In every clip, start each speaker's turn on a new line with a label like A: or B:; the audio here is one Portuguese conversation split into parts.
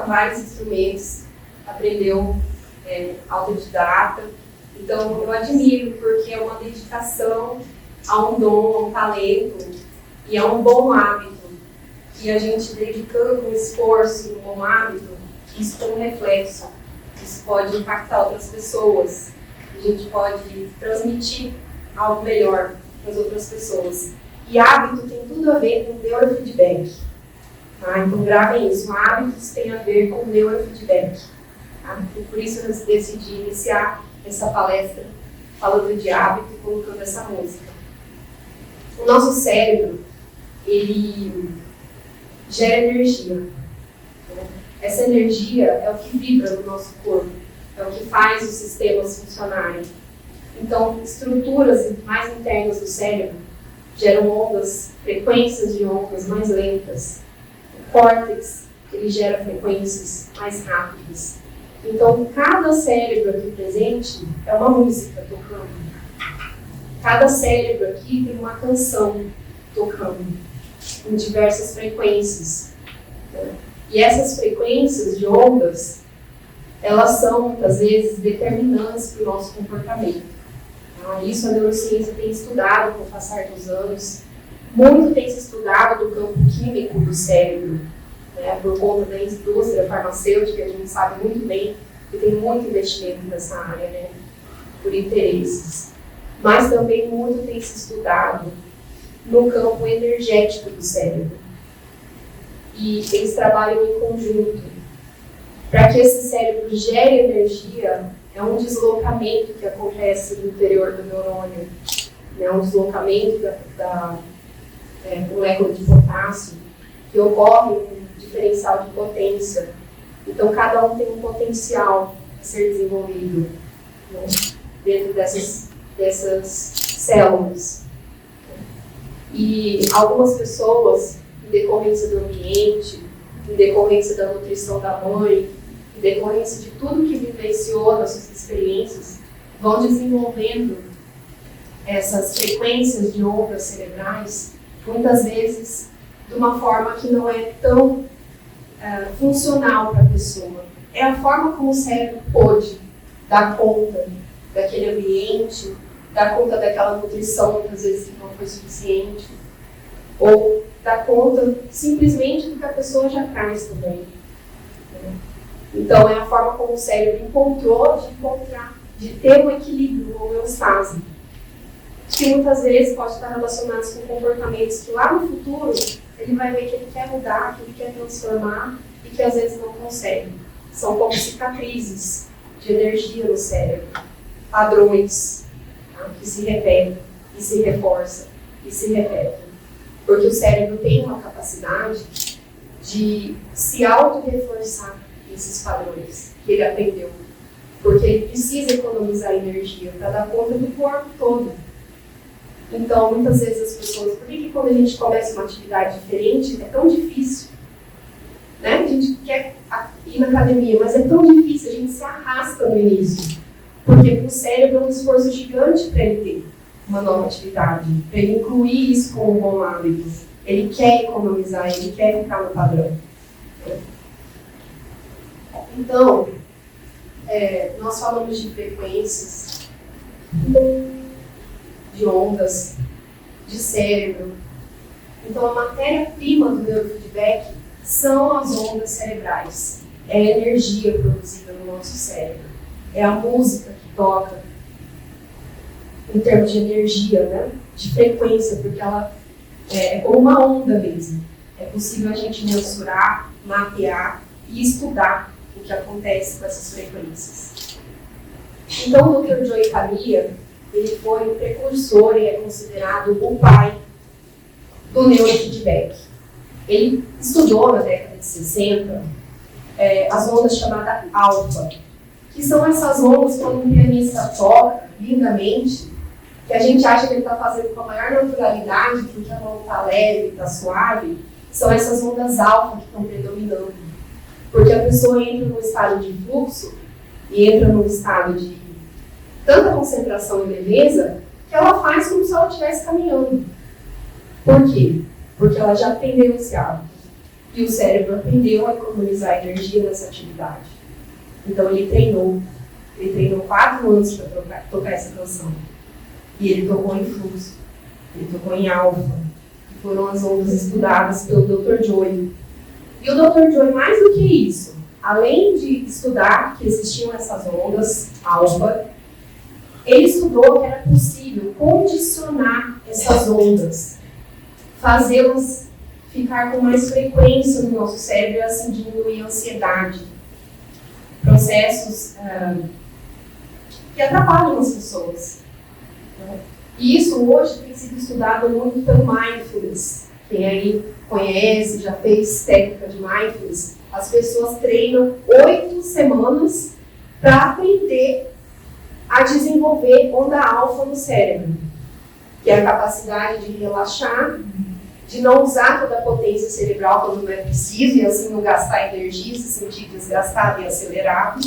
A: vários instrumentos, aprendeu autodidata. Então, eu admiro, porque é uma dedicação a um dom, a um talento e a um bom hábito. E a gente dedicando um esforço, um bom hábito, isso tem um reflexo. Isso pode impactar outras pessoas. A gente pode transmitir algo melhor para as outras pessoas. E hábito tem tudo a ver com neurofeedback. Tá? Então, gravem isso. Hábitos têm a ver com neurofeedback. Tá? E por isso eu decidi iniciar essa palestra falando de hábito e colocando essa música. O nosso cérebro, ele gera energia. Né? Essa energia é o que vibra no nosso corpo, é o que faz os sistemas funcionarem. Então, estruturas mais internas do cérebro geram ondas, frequências de ondas mais lentas. O córtex, ele gera frequências mais rápidas. Então, cada cérebro aqui presente é uma música tocando. Cada cérebro aqui tem uma canção tocando, em diversas frequências. Né? E essas frequências de ondas, elas são, muitas vezes, determinantes para o nosso comportamento. Tá? Isso a neurociência tem estudado com o passar dos anos. Muito tem se estudado do campo químico do cérebro, né? Por conta da indústria farmacêutica, a gente sabe muito bem que tem muito investimento nessa área, né? Por interesses. Mas também muito tem se estudado no campo energético do cérebro. E eles trabalham em conjunto. Para que esse cérebro gere energia, é um deslocamento que acontece no interior do neurônio. É um deslocamento da molécula de potássio, que ocorre um diferencial de potência. Então, cada um tem um potencial a ser desenvolvido, né, dentro dessas células. E algumas pessoas, em decorrência do ambiente, em decorrência da nutrição da mãe, em decorrência de tudo que vivenciou nas suas experiências, vão desenvolvendo essas frequências de ondas cerebrais, muitas vezes de uma forma que não é tão funcional para a pessoa. É a forma como o cérebro pôde dar conta daquele ambiente, dar conta daquela nutrição, muitas vezes que não foi suficiente, ou dar conta simplesmente do que a pessoa já traz também. Então, é a forma como o cérebro encontrou de ter um equilíbrio, uma homeostase, que muitas vezes pode estar relacionado com comportamentos que lá no futuro ele vai ver que ele quer mudar, que ele quer transformar e que às vezes não consegue. São como cicatrizes de energia no cérebro, padrões, tá? Que se repetem, e se reforçam, e se repetem. Porque o cérebro tem uma capacidade de se auto-reforçar esses padrões que ele aprendeu. Porque ele precisa economizar energia para dar conta do corpo todo. Então, muitas vezes as pessoas, por que quando a gente começa uma atividade diferente é tão difícil? Né? A gente quer ir na academia, mas é tão difícil, a gente se arrasta no início. Porque para o cérebro é um esforço gigante para ele ter uma nova atividade, para ele incluir isso como um bom hábito. Ele quer economizar, ele quer ficar no padrão. Então, nós falamos de frequências, de ondas, de cérebro. Então, a matéria-prima do neurofeedback são as ondas cerebrais. É a energia produzida no nosso cérebro. É a música que toca, em termos de energia, né? De frequência, porque ela é como uma onda mesmo. É possível a gente mensurar, mapear e estudar o que acontece com essas frequências. Então, o Dr. Joe Kamiya, ele foi o precursor e é considerado o pai do neurofeedback. Ele estudou na década de 60 as ondas chamadas alfa, que são essas ondas quando um pianista toca lindamente, que a gente acha que ele está fazendo com a maior naturalidade, porque a mão está leve, está suave, são essas ondas alfa que estão predominando. Porque a pessoa entra num estado de fluxo e entra num estado de tanta concentração e leveza que ela faz como se ela estivesse caminhando. Por quê? Porque ela já aprendeu esse hábito. E o cérebro aprendeu a economizar energia nessa atividade. Então ele treinou 4 anos para tocar essa canção. E ele tocou em fluxo, ele tocou em alfa, que foram as ondas estudadas pelo Dr. Joy. E o Dr. Joy, mais do que isso, além de estudar que existiam essas ondas alfa, ele estudou que era possível condicionar essas ondas, fazê-las ficar com mais frequência no nosso cérebro e assim diminuir a ansiedade. Processos que atrapalham as pessoas. E isso hoje tem sido estudado muito pelo mindfulness. Quem aí conhece, já fez técnica de mindfulness, as pessoas treinam 8 semanas para aprender a desenvolver onda alfa no cérebro, que é a capacidade de relaxar, de não usar toda a potência cerebral quando não é preciso, e assim não gastar energia, se sentir desgastado e acelerado.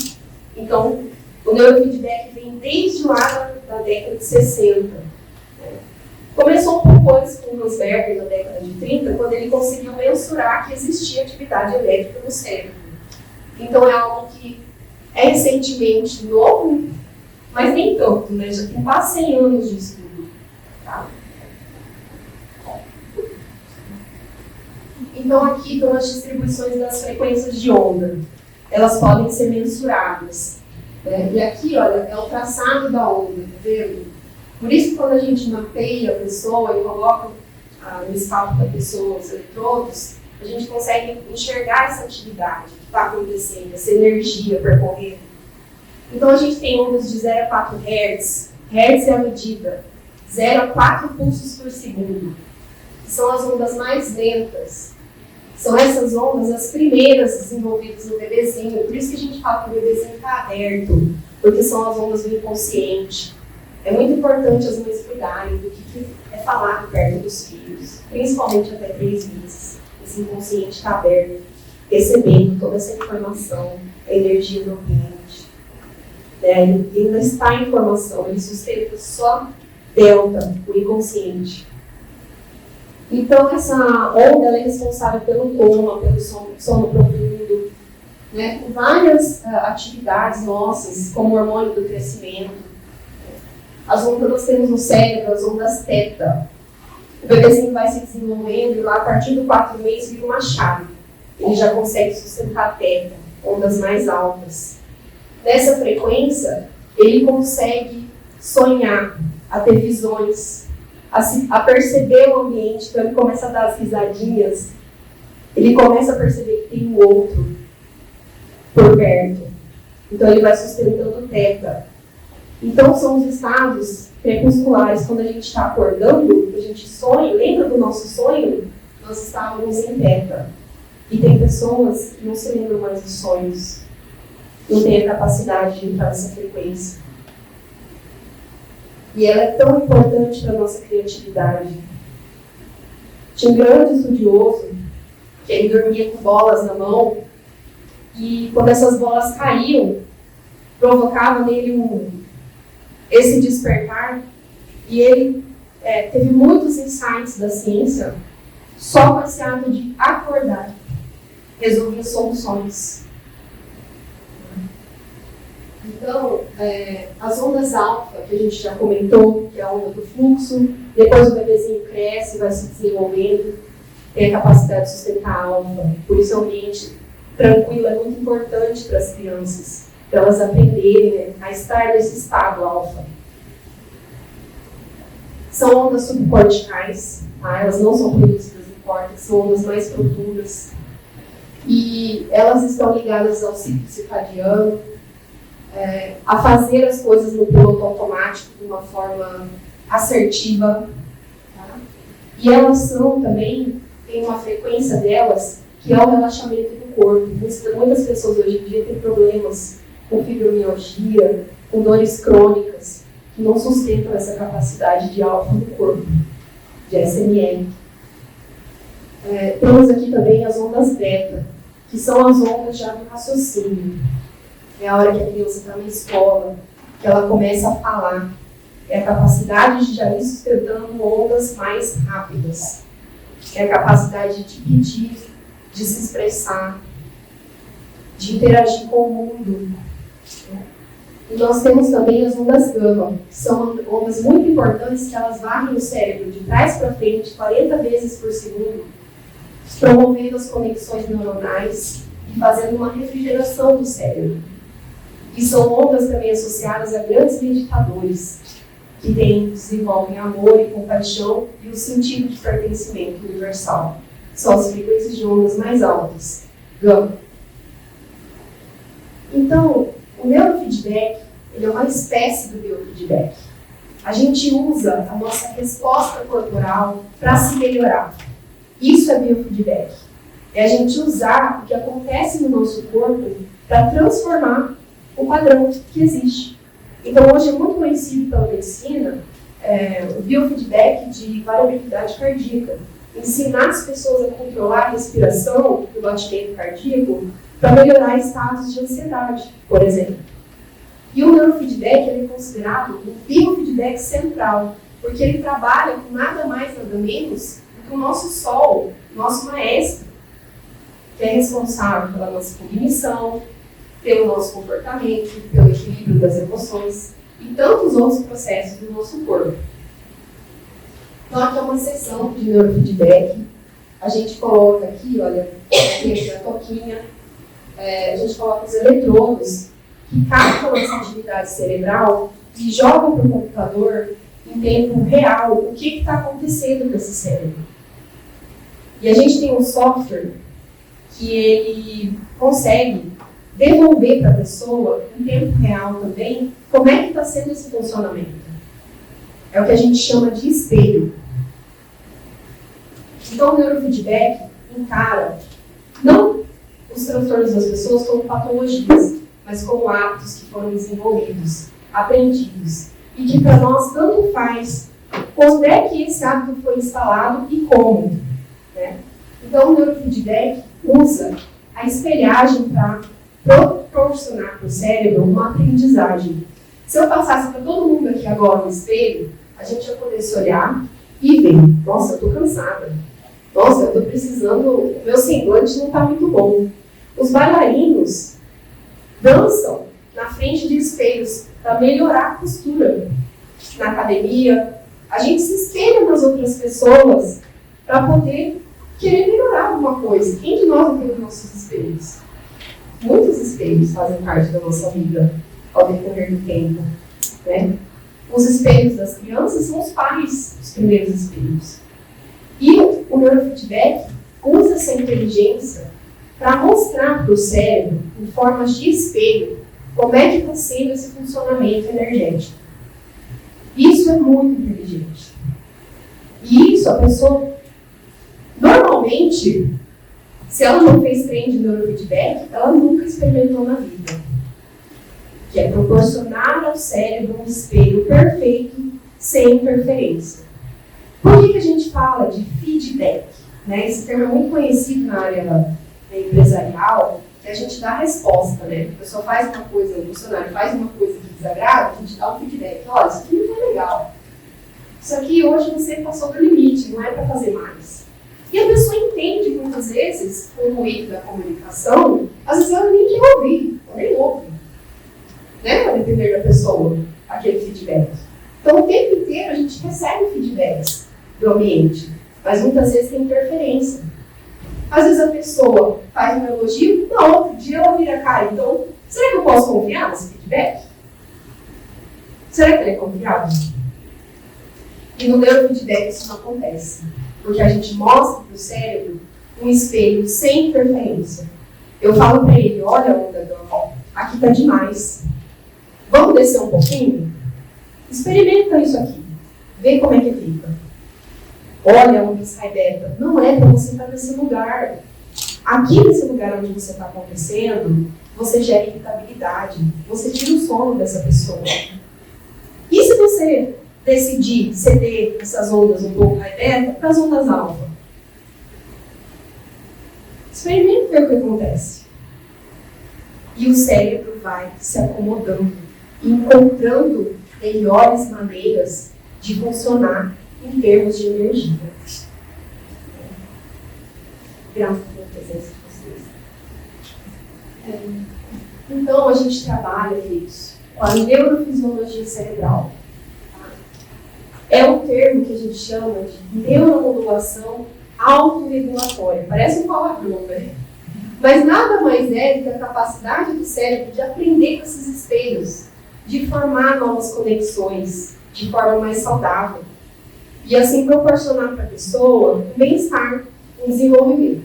A: Então, o neurofeedback vem desde lá da década de 60. Começou um pouco antes com o Hans Berger, na década de 30, quando ele conseguiu mensurar que existia atividade elétrica no cérebro. Então, é algo que é recentemente novo, mas nem tanto, né? Já tem quase 100 anos de estudo. Tá? Então, aqui estão as distribuições das frequências de onda. Elas podem ser mensuradas. Né? E aqui, olha, é o traçado da onda, tá vendo? Por isso, quando a gente mapeia a pessoa e coloca no escalpo da pessoa os eletrodos, a gente consegue enxergar essa atividade que está acontecendo, essa energia percorrendo. Então, a gente tem ondas de 0 a 4 Hz. Hertz é a medida. 0 a 4 pulsos por segundo. Que são as ondas mais lentas. São essas ondas as primeiras desenvolvidas no bebezinho. Por isso que a gente fala que o bebezinho está aberto. Porque são as ondas do inconsciente. É muito importante as mães cuidarem do que é falado perto dos filhos. Principalmente até 3 meses. Esse inconsciente está aberto. Recebendo toda essa informação. A energia do ambiente. Ele ainda está em formação, ele sustenta só delta, o inconsciente. Então, essa onda ela é responsável pelo coma, pelo sono profundo, né, por várias atividades nossas, como o hormônio do crescimento. As ondas nós temos no cérebro, as ondas teta. O bebezinho vai se desenvolvendo e lá, a partir do 4 meses, vira uma chave. Ele já consegue sustentar teta, ondas mais altas. Nessa frequência, ele consegue sonhar, a ter visões, a perceber o ambiente. Então, ele começa a dar as risadinhas, ele começa a perceber que tem um outro por perto. Então, ele vai sustentando teta. Então, são os estados crepusculares. Quando a gente está acordando, a gente sonha, lembra do nosso sonho? Nós estávamos em teta. E tem pessoas que não se lembram mais dos sonhos. Não tem a capacidade de entrar nessa frequência. E ela é tão importante para a nossa criatividade. Tinha um grande estudioso que ele dormia com bolas na mão e quando essas bolas caíam, provocava nele esse despertar e ele teve muitos insights da ciência só com esse ato de acordar. Resolvia soluções. Então, as ondas alfa, que a gente já comentou, que é a onda do fluxo, depois o bebezinho cresce, vai se desenvolvendo, tem a capacidade de sustentar alfa. Por isso, o ambiente tranquilo é muito importante para as crianças, para elas aprenderem, né, a estar nesse estado alfa. São ondas subcorticais, tá? Elas não são produzidas no córtex, são ondas mais profundas. E elas estão ligadas ao ciclo circadiano, a fazer as coisas no piloto automático de uma forma assertiva. Tá? E elas são também, tem uma frequência delas, que é o relaxamento do corpo. Muitas pessoas hoje em dia têm problemas com fibromialgia, com dores crônicas, que não sustentam essa capacidade de alfa no corpo, de SMR. Temos aqui também as ondas beta, que são as ondas já do raciocínio. É a hora que a criança está na escola, que ela começa a falar. É a capacidade de já ir sustentando ondas mais rápidas. É a capacidade de pedir
B: de se expressar, de interagir com o mundo. E nós temos também as ondas gama, que são ondas muito importantes que elas varrem o cérebro de trás para frente 40 vezes por segundo, promovendo as conexões neuronais e fazendo uma refrigeração do cérebro. E são ondas também associadas a grandes meditadores, que desenvolvem amor e compaixão e o sentido de pertencimento universal. São as frequências de ondas mais altas, gama. Então, o neurofeedback, ele é uma espécie do biofeedback. A gente usa a nossa resposta corporal para se melhorar. Isso é biofeedback. É a gente usar o que acontece no nosso corpo para transformar o padrão que existe. Então, hoje é muito conhecido pela medicina o biofeedback de variabilidade cardíaca. Ensinar as pessoas a controlar a respiração do batimento cardíaco para melhorar estados de ansiedade, por exemplo. E o neurofeedback ele é considerado um biofeedback central, porque ele trabalha com nada mais, nada menos do que o nosso sol, nosso maestro, que é responsável pela nossa cognição, pelo nosso comportamento, pelo equilíbrio das emoções e tantos outros processos do nosso corpo. Então, aqui é uma sessão de neurofeedback. A gente coloca aqui, olha, aqui a toquinha, a gente coloca os eletrodos que captam essa atividade cerebral e jogam para o computador em tempo real o que está acontecendo com esse cérebro. E a gente tem um software que ele consegue devolver para a pessoa, em tempo real também, como é que está sendo esse funcionamento. É o que a gente chama de espelho. Então, o neurofeedback encara não os transtornos das pessoas como patologias, mas como hábitos que foram desenvolvidos, aprendidos, e que para nós tanto faz quando é que esse hábito foi instalado e como. Né? Então, o neurofeedback usa a espelhagem para proporcionar para o cérebro uma aprendizagem. Se eu passasse para todo mundo aqui agora no espelho, a gente ia poder se olhar e ver, nossa, eu estou cansada. Nossa, eu estou precisando, o meu semblante não está muito bom. Os bailarinos dançam na frente de espelhos para melhorar a postura. Na academia, a gente se espelha nas outras pessoas para poder querer melhorar alguma coisa. Quem de nós não tem os nossos espelhos? Muitos espelhos fazem parte da nossa vida ao decorrer do tempo. Né? Os espelhos das crianças são os pais, os primeiros espelhos. E o neurofeedback usa essa inteligência para mostrar para o cérebro, em formas de espelho, como é que está sendo esse funcionamento energético. Isso é muito inteligente. E isso a pessoa, normalmente, se ela não fez treino de neurofeedback, ela nunca experimentou na vida. Que é proporcionar ao cérebro um espelho perfeito, sem interferência. Por que a gente fala de feedback? Né? Esse termo é muito conhecido na área empresarial, que a gente dá resposta, né? A pessoa faz uma coisa, o funcionário faz uma coisa que desagrada, a gente dá um feedback. Olha, isso aqui não foi legal. Isso aqui hoje você passou do limite, não é para fazer mais. E a pessoa entende muitas vezes, com o ruído da comunicação, às vezes ela nem quer ouvir, ela nem ouve. Né? Vai depender da pessoa, aquele feedback. Então, o tempo inteiro a gente recebe feedbacks do ambiente, mas muitas vezes tem interferência. Às vezes a pessoa faz um elogio, no outro dia ela vira a cara. Então, será que eu posso confiar nesse feedback? Será que ele é confiável? E no neurofeedback isso não acontece, porque a gente mostra para o cérebro um espelho sem interferência. Eu falo para ele, olha, onda gama, aqui está demais. Vamos descer um pouquinho? Experimenta isso aqui, vê como é que fica. Olha onde sai beta. Não é para você estar nesse lugar. Aqui nesse lugar onde você está acontecendo, você gera irritabilidade. Você tira o sono dessa pessoa. E se você decidir ceder essas ondas um pouco high beta para as ondas alfa? Experimenta ver o que acontece. E o cérebro vai se acomodando, encontrando melhores maneiras de funcionar em termos de energia. Grata pela presença de vocês. Então, a gente trabalha isso com a neurofisiologia cerebral. É um termo que a gente chama de neuromodulação autorregulatória. Parece um palavrão, né? Mas nada mais é do que a capacidade do cérebro de aprender com esses espelhos, de formar novas conexões de forma mais saudável. E assim proporcionar para a pessoa um bem-estar, um desenvolvimento.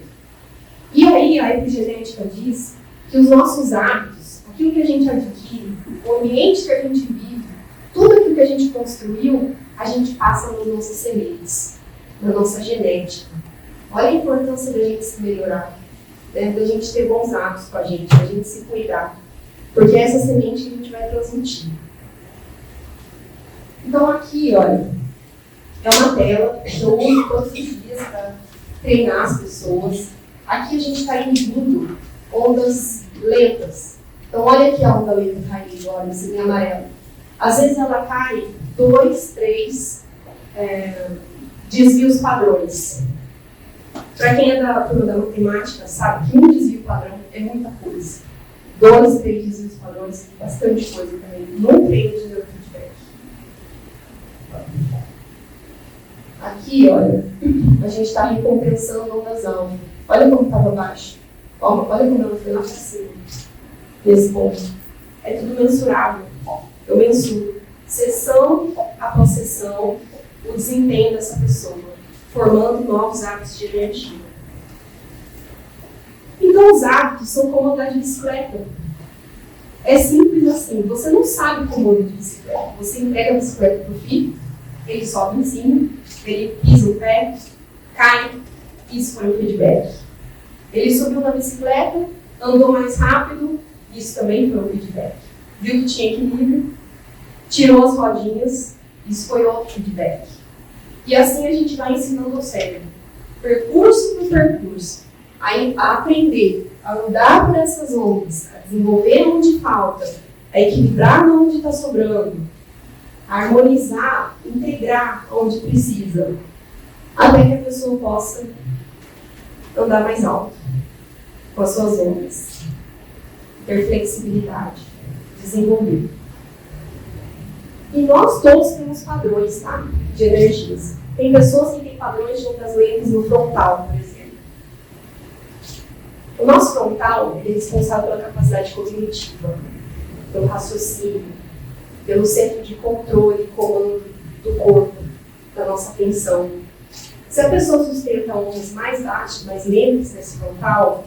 B: E aí a epigenética diz que os nossos hábitos, aquilo que a gente adquire, o ambiente que a gente vive, tudo aquilo que a gente construiu, a gente passa nas nossas sementes, na nossa genética. Olha a importância da gente se melhorar, né? Da gente ter bons hábitos com a gente se cuidar. Porque é essa semente que a gente vai transmitir. Então aqui, olha, é uma tela que eu uso todos os dias para treinar as pessoas. Aqui a gente está medindo ondas lentas. Então olha aqui a onda lenta caindo, olha, assim, em amarelo. Às vezes ela cai 2, 3 desvios padrões. Para quem é da turma da matemática, sabe que um desvio padrão é muita coisa. 2, 3 desvios padrões, bastante coisa também. Num treino de neurofeedback. Aqui, olha, a gente está recompensando ondas alfa. Olha como estava baixo. Olha como ela foi lá para cima. Nesse ponto. É tudo mensurável. Eu mensuro, sessão após sessão, o desempenho dessa pessoa, formando novos hábitos de energia. Então, os hábitos são como andar de bicicleta. É simples assim. Você não sabe como andar de bicicleta. Você entrega a bicicleta para o filho, ele sobe em cima, ele pisa o pé, cai, isso foi um feedback. Ele subiu na bicicleta, andou mais rápido, isso também foi um feedback. Viu que tinha equilíbrio, tirou as rodinhas, isso foi outro feedback. E assim a gente vai ensinando ao cérebro, percurso por percurso, a aprender, a andar por essas ondas, a desenvolver onde falta, a equilibrar onde está sobrando, a harmonizar, integrar onde precisa, até que a pessoa possa andar mais alto, com as suas ondas, ter flexibilidade, desenvolver. E nós todos temos padrões, tá? De energias. Tem pessoas que têm padrões de ondas lentas no frontal, por exemplo. O nosso frontal é responsável pela capacidade cognitiva, pelo raciocínio, pelo centro de controle e comando do corpo, da nossa atenção. Se a pessoa sustenta ondas mais baixas, mais lentas nesse frontal,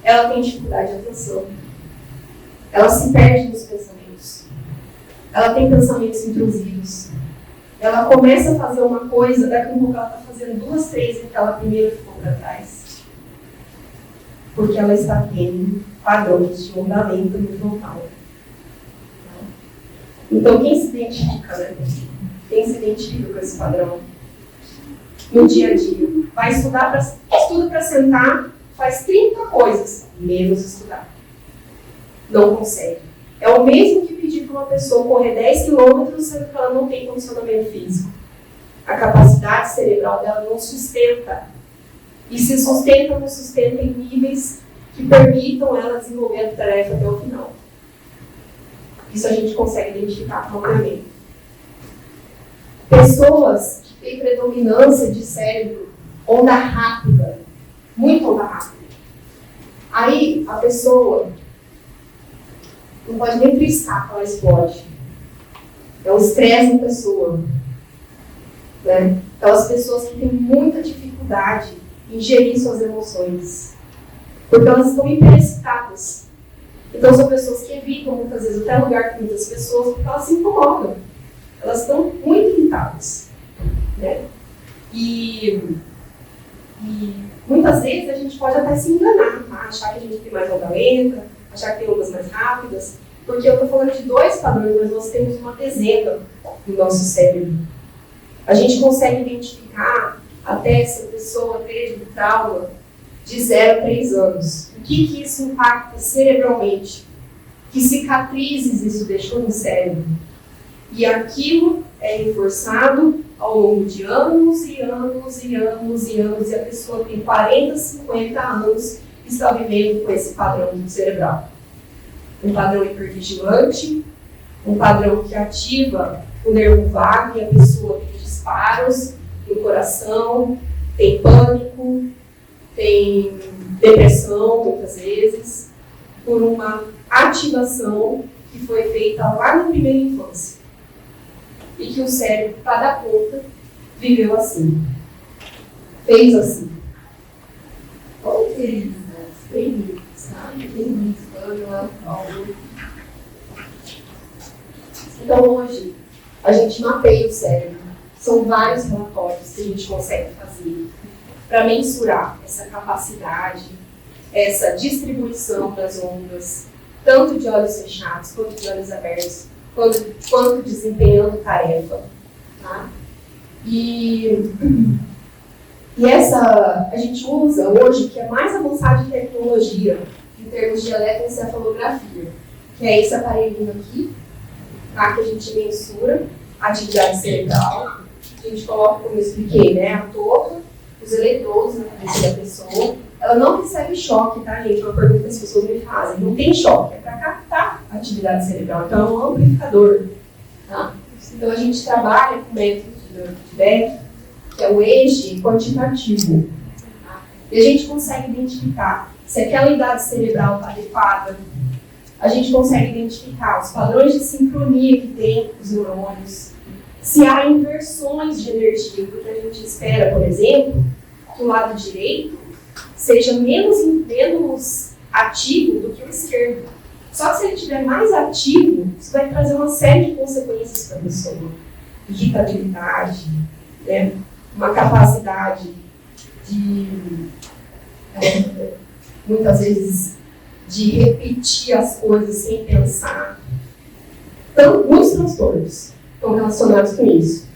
B: ela tem dificuldade de atenção. Ela se perde nos pensamentos. Ela tem pensamentos intrusivos. Ela começa a fazer uma coisa, daqui a pouco ela está fazendo 2, 3 e aquela primeira ficou para trás. Porque ela está tendo padrões de onda lenta no frontal. Então, quem se identifica, né? Quem se identifica com esse padrão? No dia a dia. Vai estuda para sentar, faz 30 coisas, menos estudar. Não consegue. É o mesmo que pedir para uma pessoa correr 10 km, sendo que ela não tem condicionamento físico. A capacidade cerebral dela não sustenta. E se sustenta, não sustenta em níveis que permitam ela desenvolver a tarefa até o final. Isso a gente consegue identificar propriamente. Pessoas que têm predominância de cérebro, onda rápida, muito onda rápida. Aí a pessoa não pode nem triscar, ela explode. É um estresse em pessoa. Né? Aquelas pessoas que têm muita dificuldade em gerir suas emoções. Porque elas estão hiperexcitadas. Então são pessoas que evitam muitas vezes até lugar com muitas pessoas porque elas se incomodam. Elas estão muito irritadas. Né? E muitas vezes a gente pode até se enganar, tá? Achar que a gente tem mais onda lenta, achar que tem ondas mais rápidas, porque eu estou falando de 2 padrões, mas nós temos uma dezena no nosso cérebro. A gente consegue identificar até se a pessoa teve trauma de 0 a 3 anos. O que isso impacta cerebralmente? Que cicatrizes isso deixou no cérebro? E aquilo é reforçado ao longo de anos e anos e anos e anos, e a pessoa tem 40, 50 anos e está vivendo com esse padrão cerebral. Um padrão hipervigilante, um padrão que ativa o nervo vago e a pessoa tem disparos no coração, tem pânico, tem depressão, muitas vezes, por uma ativação que foi feita lá na primeira infância. E que o cérebro, para dar conta, viveu assim. Fez assim. Bom, queridas, bem-vindos, sabe? Bem-vindos, Pamela, Paulo. Então, hoje, a gente mapeia o cérebro. São vários relatórios que a gente consegue fazer para mensurar essa capacidade, essa distribuição das ondas, tanto de olhos fechados quanto de olhos abertos, quanto desempenhando tarefa. Tá? E essa a gente usa hoje, que é mais avançada de tecnologia, em termos de eletroencefalografia, que é esse aparelhinho aqui, tá? Que a gente mensura a atividade cerebral. A gente coloca, como eu expliquei, né, a touca, os eletrodos na cabeça da pessoa. Ela não recebe choque, tá, gente? Uma pergunta que as pessoas me fazem. Não tem choque, é para captar a atividade cerebral. Então, é um amplificador. Tá? Então, a gente trabalha com método de neurofeedback, que é o eixo quantitativo. Tá? E a gente consegue identificar se aquela idade cerebral está adequada. A gente consegue identificar os padrões de sincronia que tem os neurônios. Se há inversões de energia, porque a gente espera, por exemplo, que o lado direito seja menos ativo do que o esquerdo. Só que se ele estiver mais ativo, isso vai trazer uma série de consequências para a pessoa. Irritabilidade, né? Uma capacidade de, muitas vezes, de repetir as coisas sem pensar. Então, muitos transtornos estão relacionados com isso.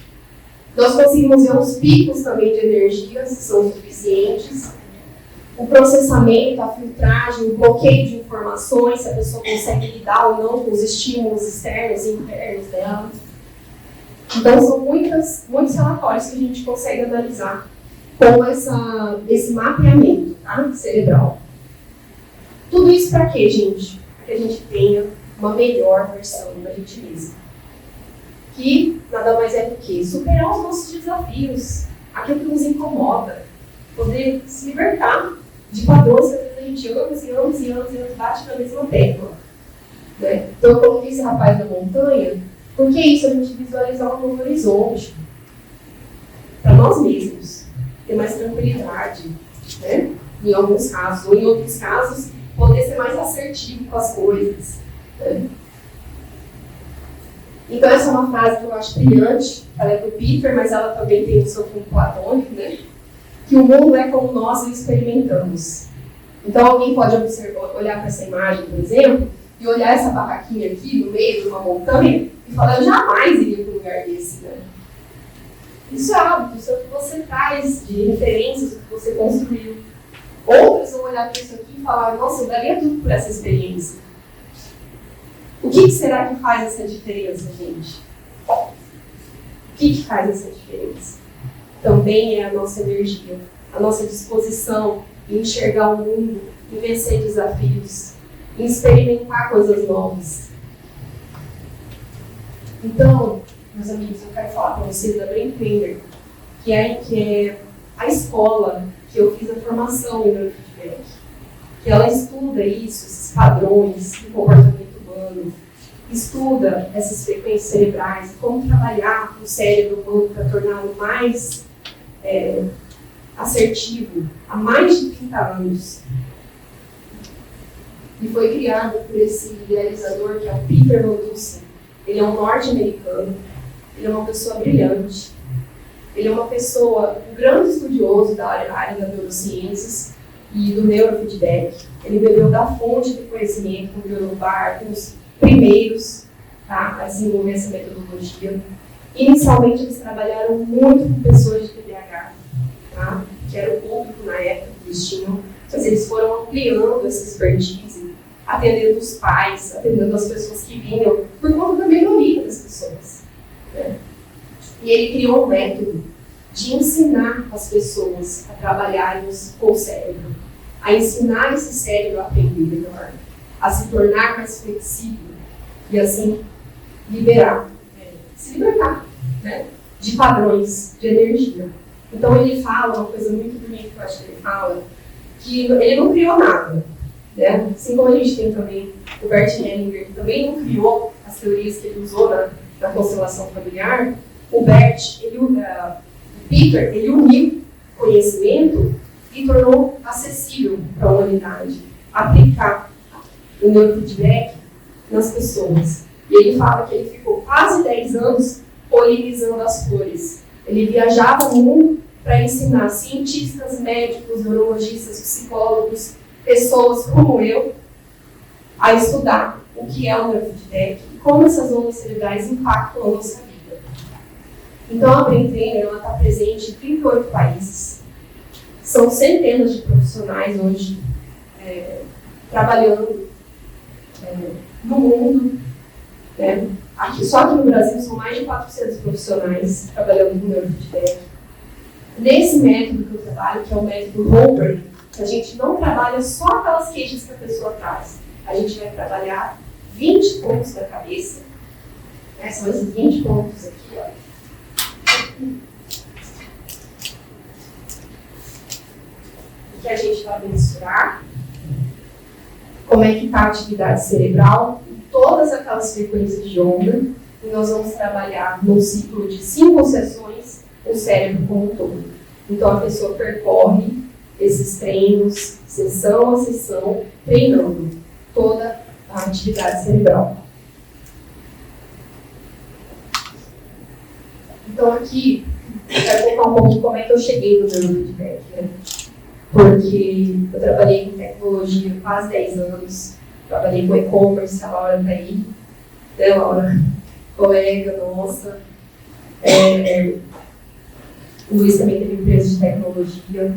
B: Nós conseguimos ver os picos também de energia, se são suficientes. O processamento, a filtragem, o bloqueio de informações, se a pessoa consegue lidar ou não com os estímulos externos e internos dela. Então, são muitos relatórios que a gente consegue analisar com esse mapeamento, tá, cerebral. Tudo isso para quê, gente? Para que a gente tenha uma melhor versão da gente mesma. Que nada mais é do que superar os nossos desafios, aquilo que nos incomoda, poder se libertar de padrões que às vezes a gente anos e anos e anos e anos bate na mesma tecla. Né? Então eu coloquei esse rapaz na montanha, porque isso a gente visualizar um novo horizonte para nós mesmos, ter mais tranquilidade, né? Em alguns casos, ou em outros casos, poder ser mais assertivo com as coisas. Né? Então essa é uma frase que eu acho brilhante, ela é do Peter, mas ela também tem o seu fundo platônico, né? Que o mundo é como nós o experimentamos. Então alguém pode olhar para essa imagem, por exemplo, e olhar essa barraquinha aqui no meio de uma montanha e falar, eu jamais iria para um lugar desse, né? Isso é hábito, isso é o que você traz de referências, o que você construiu. Outros vão olhar para isso aqui e falar, nossa, eu daria tudo por essa experiência. O que será que faz essa diferença, gente? O que faz essa diferença? Também é a nossa energia, a nossa disposição em enxergar o mundo, em vencer desafios, em experimentar coisas novas. Então, meus amigos, eu quero falar para vocês da Brenner, que é a escola que eu fiz a formação em neurofeedback, que ela estuda isso, esses padrões do comportamento humano, estuda essas frequências cerebrais, como trabalhar o cérebro humano para torná-lo mais assertivo, há mais de 30 anos. E foi criado por esse realizador, que é o Peter Manducci. Ele é um norte-americano, ele é uma pessoa brilhante, ele é uma pessoa, um grande estudioso da área das neurociências e do neurofeedback. Ele bebeu da fonte de conhecimento com o John Barr, com os primeiros, tá, a desenvolver essa metodologia. Inicialmente, eles trabalharam muito com pessoas de TDAH, tá, que era o público na época que eles tinham, mas eles foram ampliando essa expertise, atendendo os pais, atendendo as pessoas que vinham, por conta da melhoria das pessoas. Né? E ele criou um método de ensinar as pessoas a trabalharem com o cérebro, a ensinar esse cérebro a aprender melhor, a se tornar mais flexível e assim se libertar, né, de padrões de energia. Então ele fala uma coisa muito bonita que eu acho que ele fala, que ele não criou nada, né? Assim como a gente tem também o Bert Hellinger, que também não criou as teorias que ele usou na constelação familiar. O Peter, ele uniu conhecimento e tornou acessível para a humanidade aplicar o neurofeedback nas pessoas. E ele fala que ele ficou quase 10 anos polinizando as flores. Ele viajava o mundo para ensinar cientistas, médicos, neurologistas, psicólogos, pessoas como eu, a estudar o que é o neurofeedback e como essas ondas cerebrais impactam a nossa vida. Então, a Brain Trainer está presente em 38 países. São centenas de profissionais hoje trabalhando no mundo. Né? Só aqui no Brasil são mais de 400 profissionais trabalhando no neurofeedback. Nesse método que eu trabalho, que é o método Whole Brain, a gente não trabalha só aquelas queixas que a pessoa traz. A gente vai trabalhar 20 pontos da cabeça. Né? São esses 20 pontos aqui, ó. Que a gente vai mensurar como é que está a atividade cerebral em todas aquelas frequências de onda, e nós vamos trabalhar num ciclo de 5 sessões o cérebro como um todo. Então a pessoa percorre esses treinos, sessão a sessão, treinando toda a atividade cerebral. Então aqui, eu quero contar um pouco de como é que eu cheguei no neurofeedback, né? Porque eu trabalhei com tecnologia há quase 10 anos, trabalhei com e-commerce, a Laura está aí, né, Laura? Colega nossa. O Luiz também teve empresa de tecnologia.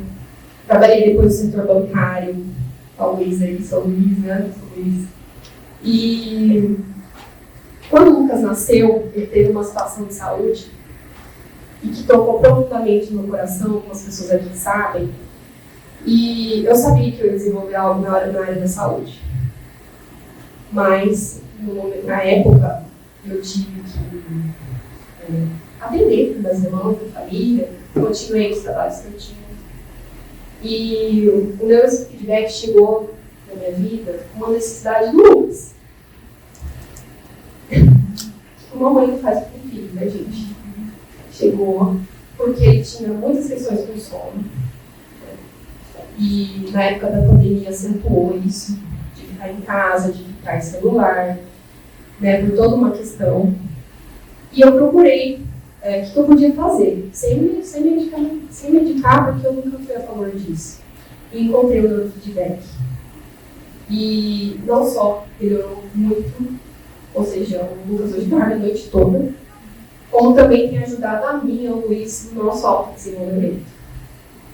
B: Trabalhei depois no setor bancário, talvez aí, São Luís, né? São Luís. E quando o Lucas nasceu, ele teve uma situação de saúde e que tocou profundamente no meu coração, como as pessoas aqui sabem. E eu sabia que eu ia desenvolver algo na área da saúde. Mas, na época, eu tive que atender das demandas da família, continuei os trabalhos que eu tinha. E o neurofeedback chegou na minha vida com uma necessidade do Lucas. Uma mãe não faz com o filho, né, gente? Chegou porque ele tinha muitas questões com sono. E na época da pandemia acentuou isso, de ficar em casa, de ficar em celular, né, por toda uma questão. E eu procurei o que eu podia fazer, sem medicar, porque eu nunca fui a favor disso. E encontrei o neurofeedback. E não só melhorou muito, ou seja, o Lucas hoje dorme a noite toda, como também tem ajudado a mim e ao Luiz no nosso autodesenvolvimento.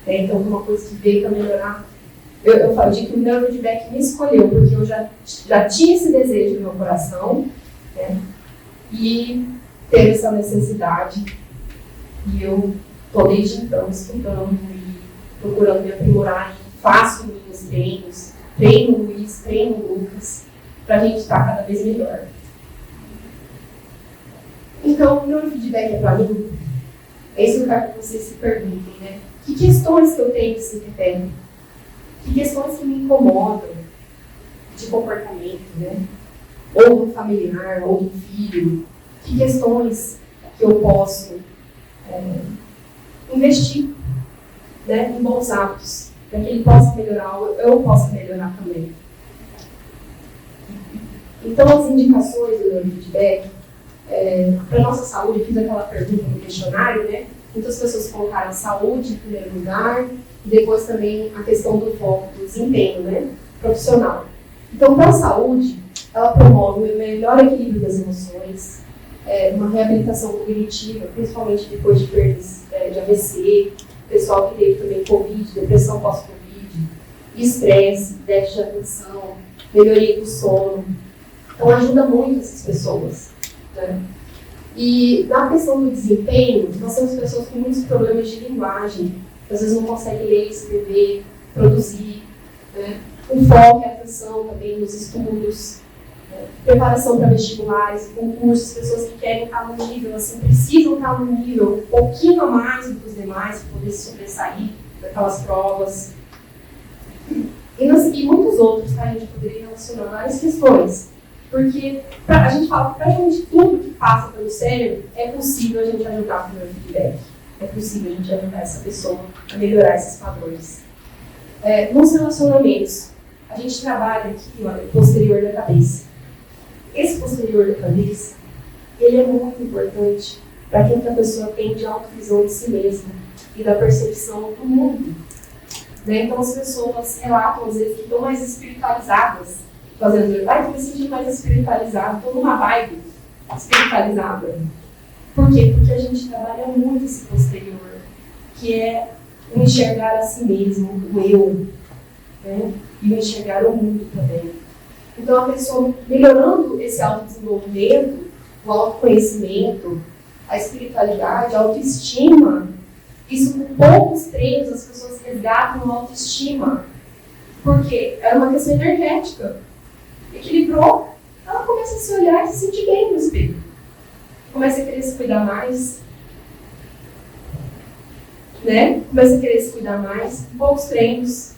B: Então, uma coisa que veio para melhorar. Eu falei que o neurofeedback me escolheu, porque eu já tinha esse desejo no meu coração, né? E teve essa necessidade. E eu estou desde então estudando e procurando me aprimorar. Faço meus treinos, treino o Luiz, treino o Lucas, para a gente estar cada vez melhor. Então, o neurofeedback é para mim. É isso que eu quero que vocês se perguntem, né? Que questões que eu tenho que se repetem? Que questões que me incomodam de comportamento, né? Ou do familiar, ou do filho. Que questões que eu posso investir, né, em bons hábitos, para que ele possa melhorar, eu possa melhorar também. Então, as indicações do neurofeedback, para a nossa saúde, eu fiz aquela pergunta no questionário, né? Muitas pessoas colocaram a saúde em primeiro lugar, e depois também a questão do foco, do desempenho, né, profissional. Então, para a saúde, ela promove o melhor equilíbrio das emoções, uma reabilitação cognitiva, principalmente depois de perdas de AVC, pessoal que teve também Covid, depressão pós-Covid, estresse, déficit de atenção, melhoria do sono. Então, ajuda muito essas pessoas, né? E na questão do desempenho, nós temos pessoas com muitos problemas de linguagem, que às vezes não conseguem ler, escrever, produzir, né? O foco e a atenção também nos estudos, né? Preparação para vestibulares, concursos, pessoas que querem estar no nível, assim, precisam estar no nível um pouquinho a mais do que os demais para poder se sobressair daquelas provas. E muitos outros, tá? A gente poderia relacionar várias questões. Porque a gente fala que praticamente tudo que passa pelo cérebro é possível a gente ajudar com o neurofeedback. É possível a gente ajudar essa pessoa a melhorar esses padrões. Nos relacionamentos, a gente trabalha aqui, olha, o posterior da cabeça. Esse posterior da cabeça, ele é muito importante para que a pessoa tenha de autovisão de si mesma e da percepção do mundo. Né? Então, as pessoas relatam, às vezes, que estão mais espiritualizadas, fazendo, eu me senti mais espiritualizado, estou numa vibe espiritualizada. Por quê? Porque a gente trabalha muito esse posterior, que é o enxergar a si mesmo, o eu, né? E o enxergar o mundo também. Então, a pessoa melhorando esse autodesenvolvimento, o autoconhecimento, a espiritualidade, a autoestima, isso com poucos treinos as pessoas resgatam a autoestima. Porque era uma questão energética. Equilibrou, ela começa a se olhar e se sentir bem no espelho. Começa a querer se cuidar mais. Né? Começa a querer se cuidar mais. Poucos treinos.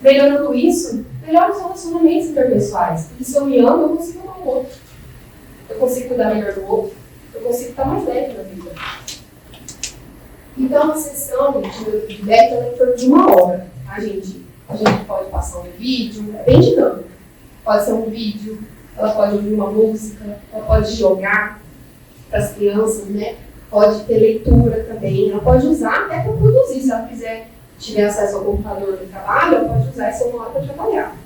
B: Melhorando isso, melhora os relacionamentos interpessoais. Porque se eu me amo, eu consigo amar o outro. Eu consigo cuidar melhor do outro. Eu consigo estar mais leve na vida. Então, a sessão de neurofeedback é em torno de 1 hora. A gente pode passar um vídeo, é bem dinâmico. Pode ser um vídeo, ela pode ouvir uma música, ela pode jogar para as crianças, né? Pode ter leitura também, ela pode usar até para produzir. Se ela quiser, tiver acesso ao computador do trabalho, ela pode usar essa 1 hora para trabalhar.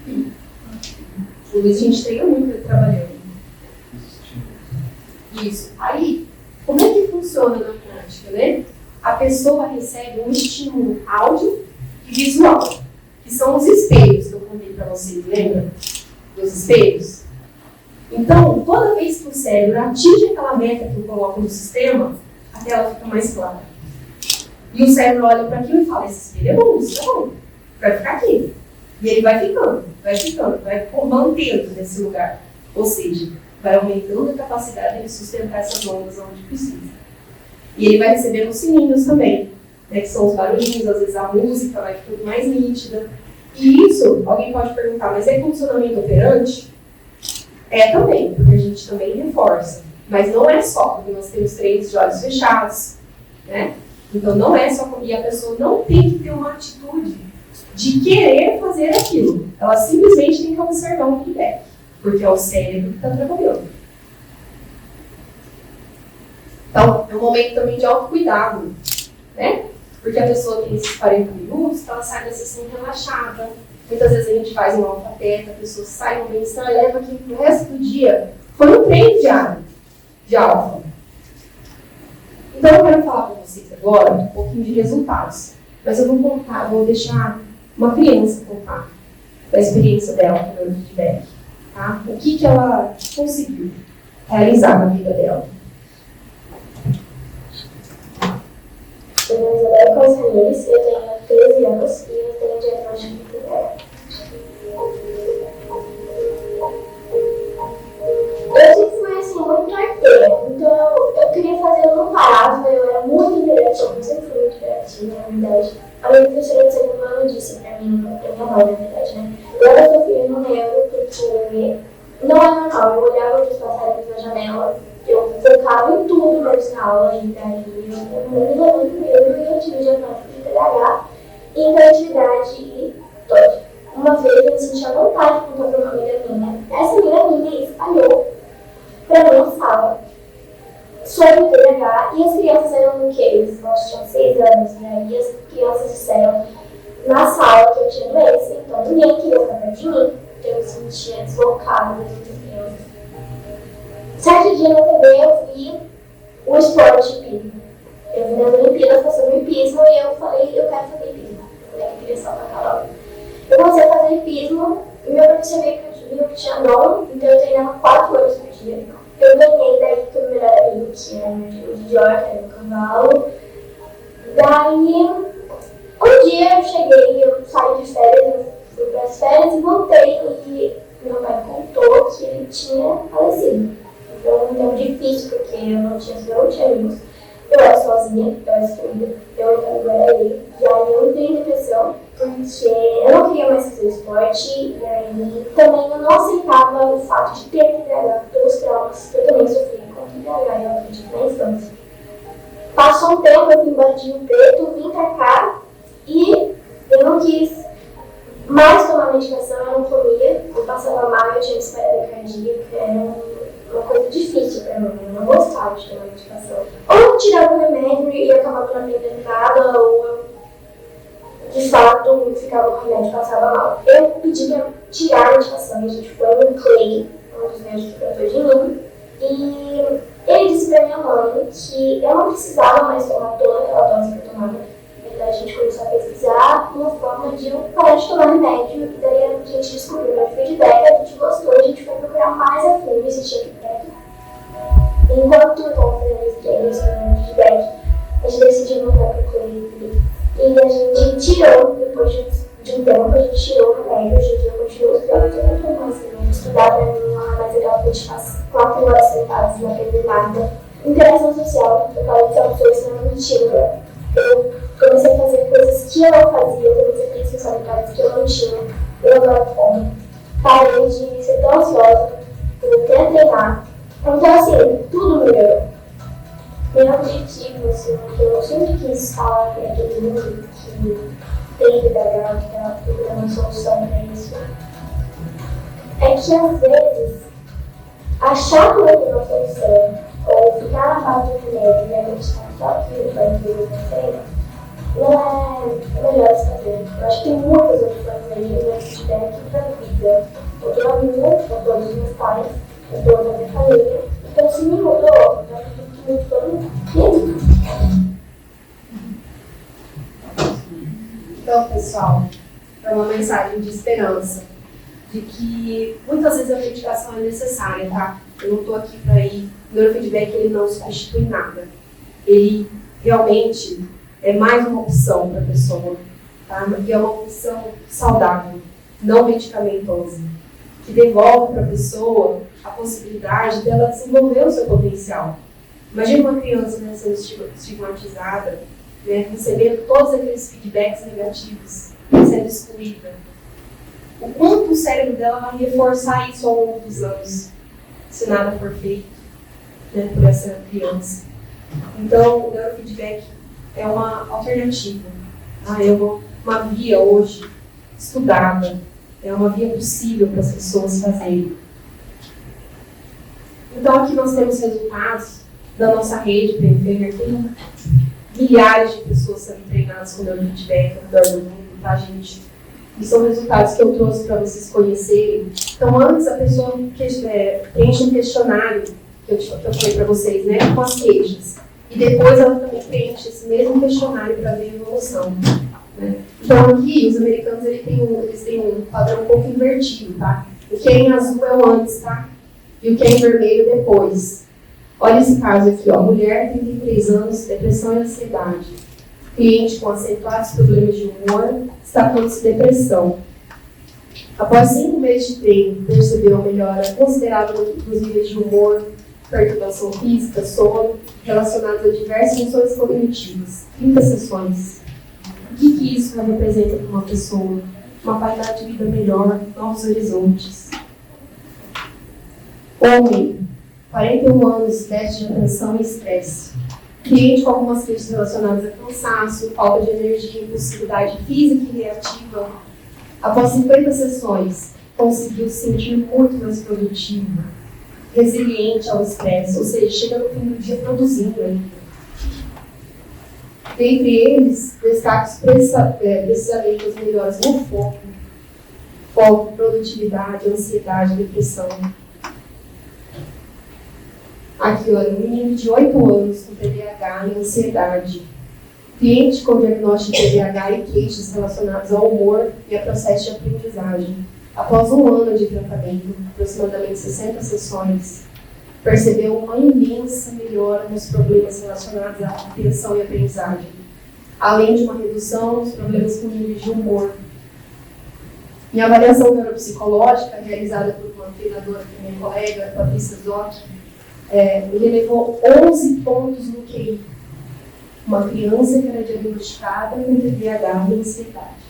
B: O Luiz, a gente treina muito ele trabalhando. Isso. Aí, como é que funciona na prática, né? A pessoa recebe um estímulo áudio e visual, que são os espelhos que eu contei para vocês, lembra? Dos espelhos. Então, toda vez que o cérebro atinge aquela meta que eu coloco no sistema, a tela fica mais clara. E o cérebro olha para aquilo e fala, esse espelho é bom, isso é bom, vai ficar aqui. E ele vai ficando, vai mantendo nesse lugar. Ou seja, vai aumentando a capacidade de sustentar essas ondas onde precisa. E ele vai recebendo sininhos também, né, que são os barulhinhos, às vezes a música vai ficando mais nítida. E isso, alguém pode perguntar, mas é condicionamento operante? É também, porque a gente também reforça. Mas não é só, porque nós temos treinos de olhos fechados, né? Então não é só, e a pessoa não tem que ter uma atitude de querer fazer aquilo. Ela simplesmente tem que observar o feedback, porque é o cérebro que está trabalhando. Então, é um momento também de autocuidado, né? Porque a pessoa tem esses 40 minutos, ela sai da sessão relaxada. Muitas vezes a gente faz um alfa-teta, a pessoa sai no bem-estar, leva aqui pro resto do dia. Foi um treino diário de alfa. Então, eu quero falar para vocês agora um pouquinho de resultados. Mas eu vou deixar uma criança contar da experiência dela com o neurofeedback. Tá? O que ela conseguiu realizar na vida dela.
C: Meu nome é Isabel Conselheiros, eu tenho 13 anos e eu tenho diagnóstico de TDAH. Eu sempre fui assim, muito arteira, então eu queria fazer, eu não parava, eu era muito imperativa, eu sempre fui muito imperativa, na verdade. A minha professora de segundo ano disse pra mim, pra minha mãe, na verdade, né? Eu tô filho no neuro porque não é normal, eu olhava os passarinhos na janela, eu focava em tudo menos na aula, e daí eu muito medo e eu tive diagnóstico de TDAH, hiperatividade e TOD. Uma vez eu me senti à vontade de contar para uma amiga minha. Essa amiga minha espalhou para mim na sala sobre o TDAH e as crianças eram o quê? Eles tinham 6 anos, né? E as crianças disseram na sala que eu tinha doença, então ninguém queria ficar perto de mim, eu me sentia deslocada das outras crianças. Certo dia na TV eu vi o esporte hipismo. Eu vi nas Olimpíadas passando hipismo e eu falei, eu quero fazer hipismo. Eu falei que eu queria saltar a calor. Eu comecei a fazer hipismo e meu professor viu que tinha dom, então eu treinava 4 horas por dia. tinha o de York, era um cavalo. Daí, um dia eu cheguei, eu saí de férias, eu fui para as férias e voltei. E meu pai contou que ele tinha falecido. Então, um difícil, porque eu não tinha amigos. Eu era sozinha, eu era excluída, eu era ele. E aí eu entrei em depressão, porque eu não queria mais fazer esporte. E aí também eu não aceitava o fato de ter TDAH pelos traumas que eu também sofri com TDAH, eu acredito, na infância. Passou um tempo, eu fui embora de Rio Preto, vim pra cá e eu não quis mais tomar medicação, eu não comia, eu passava mal, eu tinha disparada cardíaca, era uma coisa difícil pra mim, eu não gostava de tomar medicação. Ou eu tirava o remédio e acabava não aprendendo nada, ou eu, de fato, ficava com o remédio e passava mal. Eu pedi pra tirar a medicação, a gente foi no Clay, um dos médicos que tratou de mim, e ele disse pra minha mãe que eu não precisava mais tomar toda aquela dose que eu tomava. Então a gente começou a pesquisar uma forma de eu parar de tomar remédio, e daí a gente descobriu o feedback, a gente gostou, a gente foi procurar mais a fundo esse feedback. Enquanto eu estava fazendo esse feedback, a gente decidiu voltar para o Clay. E a gente tirou, depois de um tempo, a gente tirou o remédio, hoje em dia eu continuo estudando, eu não estou mais remédio. Estudar para mim não é mais legal, porque a gente passa 4 horas sentados e não aprende nada. Interação social, eu falo que é uma pessoa extremamente tímida. Eu comecei a fazer coisas que eu não fazia, eu comecei a ter responsabilidades que eu não tinha. Eu agora parei de ser tão ansiosa, eu quero treinar. Então, assim, tudo melhorou. Meu objetivo, assim, que eu sempre quis falar para todo mundo que tem TDAH, que está procurando uma solução para isso, é que às vezes achar que vai ter uma solução ou ficar na base do remédio e acreditar só aquilo vai ter uma frente, não é melhor se fazer. Eu acho que tem muitas outras coisas aí que eu feedback para a vida. Eu dou a minha, eu dou os meus pais, eu dou a minha família. Então, se me mudou, eu acredito que mudou mesmo.
B: Então, pessoal, é uma mensagem de esperança, de que muitas vezes a medicação é necessária, tá? Eu não estou aqui para ir. O neurofeedback, ele não substitui nada. Ele realmente é mais uma opção para a pessoa, tá? E é uma opção saudável, não medicamentosa, que devolve para a pessoa a possibilidade dela desenvolver o seu potencial. Imagina uma criança, né, sendo estigmatizada, né, recebendo todos aqueles feedbacks negativos, sendo excluída. O quanto o cérebro dela vai reforçar isso ao longo dos anos, se nada for feito, né, por essa criança. Então, o neurofeedback é uma alternativa. É uma via hoje estudada, é uma via possível para as pessoas fazerem. Então, aqui nós temos resultados da nossa rede PMFer. Tem milhares de pessoas sendo treinadas com neurofeedback ao redor do mundo, tá, gente? E são resultados que eu trouxe para vocês conhecerem. Então, antes a pessoa preenche um questionário, que eu falei para vocês, né, com as queixas. E depois ela também preenche esse mesmo questionário para ver a evolução. Né? Então, aqui, os americanos eles têm um padrão um pouco invertido, tá? O que é em azul é o antes, tá? E o que é em vermelho depois. Olha esse caso aqui, ó. Mulher, 33 anos, depressão e ansiedade. Cliente com acentuados problemas de humor, está falando-se depressão. Após 5 meses de treino, percebeu uma melhora considerável nos níveis de humor, perturbação física, sono, relacionados a diversas funções cognitivas. 30 sessões. O que isso representa para uma pessoa? Uma qualidade de vida melhor, novos horizontes. Homem, 41 anos, déficit de atenção e estresse. Cliente com algumas queixas relacionadas a cansaço, falta de energia, impulsividade física e reativa. Após 50 sessões, conseguiu se sentir muito mais produtivo, resiliente ao estresse, ou seja, chega no fim do dia produzindo ainda. Dentre eles, destaque precisamente as melhores no foco, produtividade, ansiedade, depressão. Aqui, olha, um menino de 8 anos com TDAH e ansiedade. Cliente com diagnóstico de TDAH e queixas relacionadas ao humor e a processo de aprendizagem. Após 1 ano de tratamento, aproximadamente 60 sessões, percebeu uma imensa melhora nos problemas relacionados à atenção e aprendizagem, além de uma redução nos problemas com níveis de humor. Em avaliação neuropsicológica, realizada por uma treinadora que é minha colega, Patrícia Zoc, ele levou 11 pontos no QI. Uma criança que era diagnosticada com TDAH e ansiedade.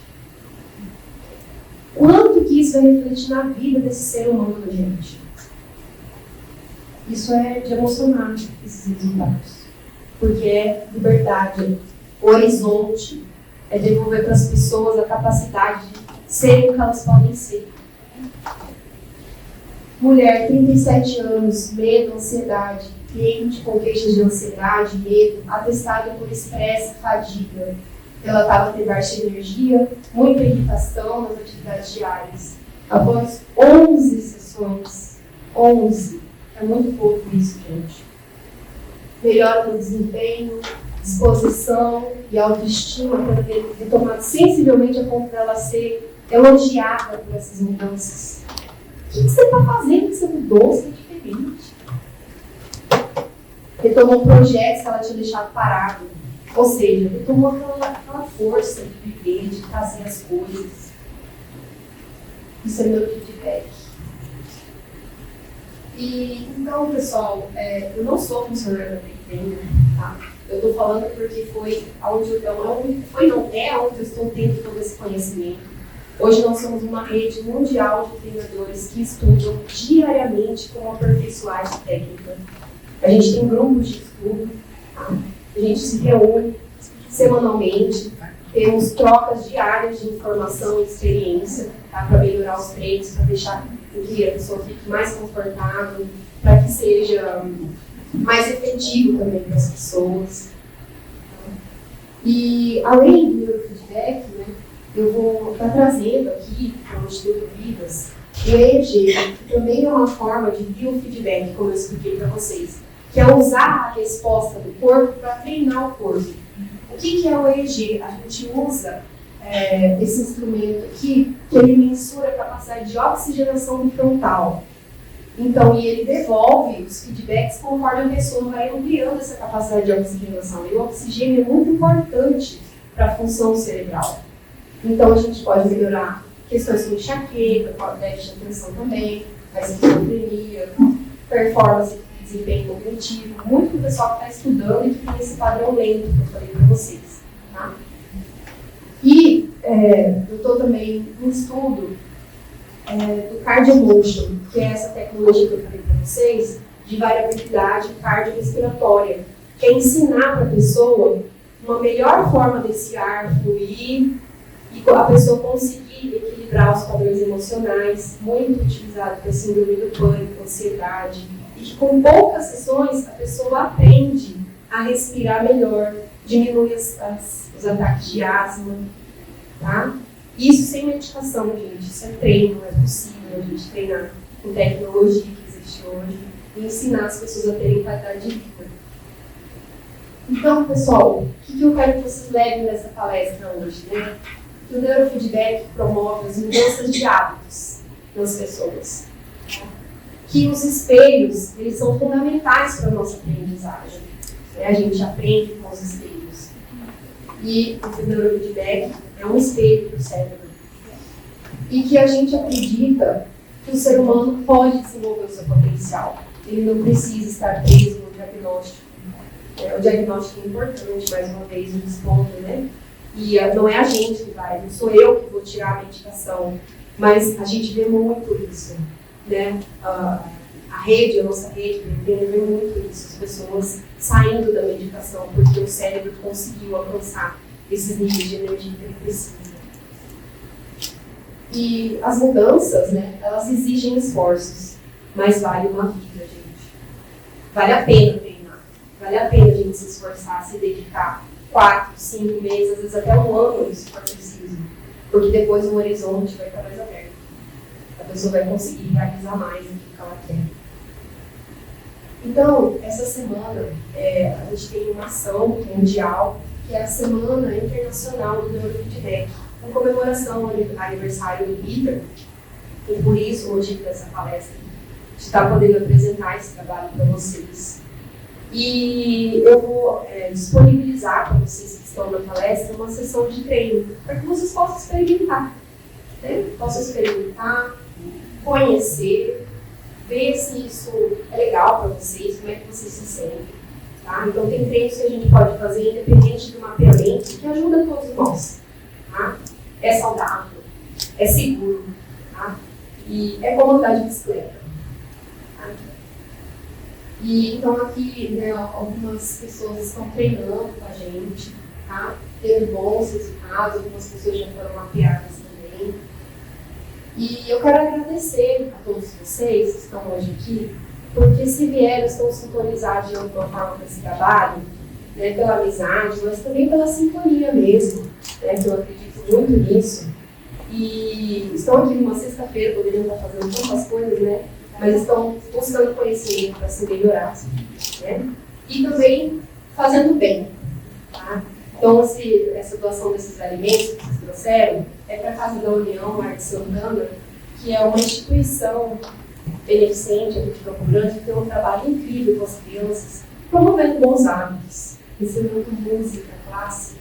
B: Quanto que isso vai refletir na vida desse ser humano, gente? Isso é de emocionar, esses resultados. Porque é liberdade, horizonte, é devolver para as pessoas a capacidade de serem o que elas podem ser. Mulher, 37 anos, medo, ansiedade, cliente com queixas de ansiedade, medo, atestada por estresse, fadiga. Relatava ter baixa energia, muita irritação nas atividades diárias. Após 11 sessões, 11, é muito pouco isso, gente. Melhora no desempenho, disposição e autoestima para ter retomado sensivelmente a ponto dela ser elogiada por essas mudanças. O que você está fazendo que você mudou? Você é diferente. Retomou projetos que ela tinha deixado parado. Ou seja, retomou aquela força de viver, de fazer as coisas. Isso é meu feedback. E, então, pessoal, eu não sou funcionária da Tectender, tá? Eu estou falando porque foi onde é onde eu estou tendo todo esse conhecimento. Hoje nós somos uma rede mundial de treinadores que estudam diariamente como aperfeiçoar essa técnica. A gente tem grupos de estudo, tá? A gente se reúne semanalmente, temos trocas diárias de informação e experiência, tá? Para melhorar os treinos, para deixar com que a pessoa fique mais confortável, para que seja mais efetivo também para as pessoas. E além do neurofeedback, né, eu vou estar trazendo aqui para o Instituto Vidas o EEG, que também é uma forma de biofeedback, como eu expliquei para vocês, que é usar a resposta do corpo para treinar o corpo. O que é o EEG? A gente usa esse instrumento aqui, que ele mensura a capacidade de oxigenação do frontal. Então, e ele devolve os feedbacks conforme a pessoa vai ampliando essa capacidade de oxigenação. E o oxigênio é muito importante para a função cerebral. Então, a gente pode melhorar questões como enxaqueca, déficit de atenção também, a esquizofrenia, performance, desempenho cognitivo, muito para o pessoal que está estudando e que tem esse padrão lento que eu falei para vocês. Tá? E eu estou também em estudo do Cardiomotion, que é essa tecnologia que eu falei para vocês, de variabilidade cardiorrespiratória, que é ensinar para a pessoa uma melhor forma desse ar fluir e a pessoa conseguir equilibrar os padrões emocionais, muito utilizado para síndrome do pânico, ansiedade, e que com poucas sessões a pessoa aprende a respirar melhor, diminui os ataques de asma, tá? Isso sem medicação, gente, isso é treino, é possível a gente treinar com tecnologia que existe hoje e ensinar as pessoas a terem qualidade de vida. Então, pessoal, o que eu quero que vocês levem dessa palestra hoje, né? Que o neurofeedback promove as mudanças de hábitos nas pessoas. Que os espelhos, eles são fundamentais para a nossa aprendizagem. A gente aprende com os espelhos. E o neurofeedback é um espelho para o cérebro. E que a gente acredita que o ser humano pode desenvolver o seu potencial. Ele não precisa estar preso no diagnóstico. O diagnóstico é importante, mais uma vez, no ponto, né? E não é a gente que vai, não sou eu que vou tirar a medicação, mas a gente vê muito isso, né? A nossa rede, vê muito isso, as pessoas saindo da medicação porque o cérebro conseguiu alcançar esses níveis de energia que ele precisa. E as mudanças, né, elas exigem esforços, mas vale uma vida, gente. Vale a pena treinar, vale a pena a gente se esforçar, se dedicar 4, 5 meses, às vezes até um ano, se for preciso. Porque depois o horizonte vai estar mais aberto. A pessoa vai conseguir realizar mais o que ela quer. Então, essa semana, a gente tem uma ação mundial, que é a Semana Internacional do Neurofeedback, em comemoração ao aniversário do ITER. E por isso, o motivo dessa palestra de estar podendo apresentar esse trabalho para vocês. E eu vou disponibilizar para vocês que estão na palestra uma sessão de treino, para que vocês possam experimentar. Né? Possam experimentar, conhecer, ver se isso é legal para vocês, como é que vocês se sentem. Tá? Então tem treinos que a gente pode fazer independente do mapeamento, que ajuda todos nós. Tá? É saudável, é seguro, tá? E é como andar de bicicleta. Tá? E então aqui, né, algumas pessoas estão treinando com a gente, tá? Teve bons resultados, algumas pessoas já foram mapeadas também. E eu quero agradecer a todos vocês que estão hoje aqui, porque se vieram, estão sintonizados de alguma forma com esse trabalho, né, pela amizade, mas também pela sintonia mesmo, né, que eu acredito muito nisso. E estão aqui numa sexta-feira, poderiam estar fazendo tantas coisas, né? Mas estão buscando conhecimento para se melhorar, né? E também fazendo bem, tá? Então, essa doação desses alimentos que vocês trouxeram é para a Casa da União, Mar de Santana, que é uma instituição beneficente aqui de Campo Grande, que tem um trabalho incrível com as crianças, promovendo bons hábitos, ensinando música clássica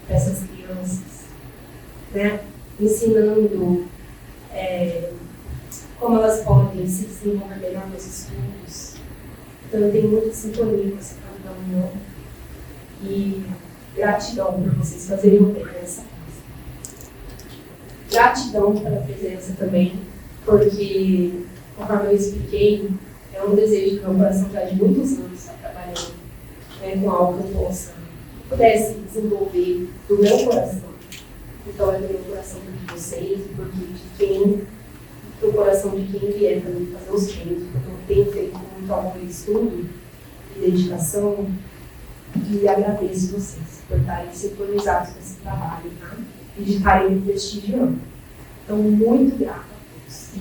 B: para essas crianças, né? Ensinando como elas podem se desenvolver melhor nos estudos. Então, eu tenho muita sintonia com essa Casa da União e gratidão por vocês fazerem o bem nessa casa. Gratidão pela presença também, porque, conforme eu expliquei, é um desejo do meu coração já de muitos anos estar trabalhando, né, com algo que eu pudesse desenvolver do meu coração. Então, é do meu coração de vocês, porque do coração de quem vier para mim fazer os treinos, porque eu tenho feito com muito amor e estudo e dedicação, e agradeço vocês por estarem sintonizados com esse trabalho, tá? E de estarem me prestigiando. Então, muito grata a todos.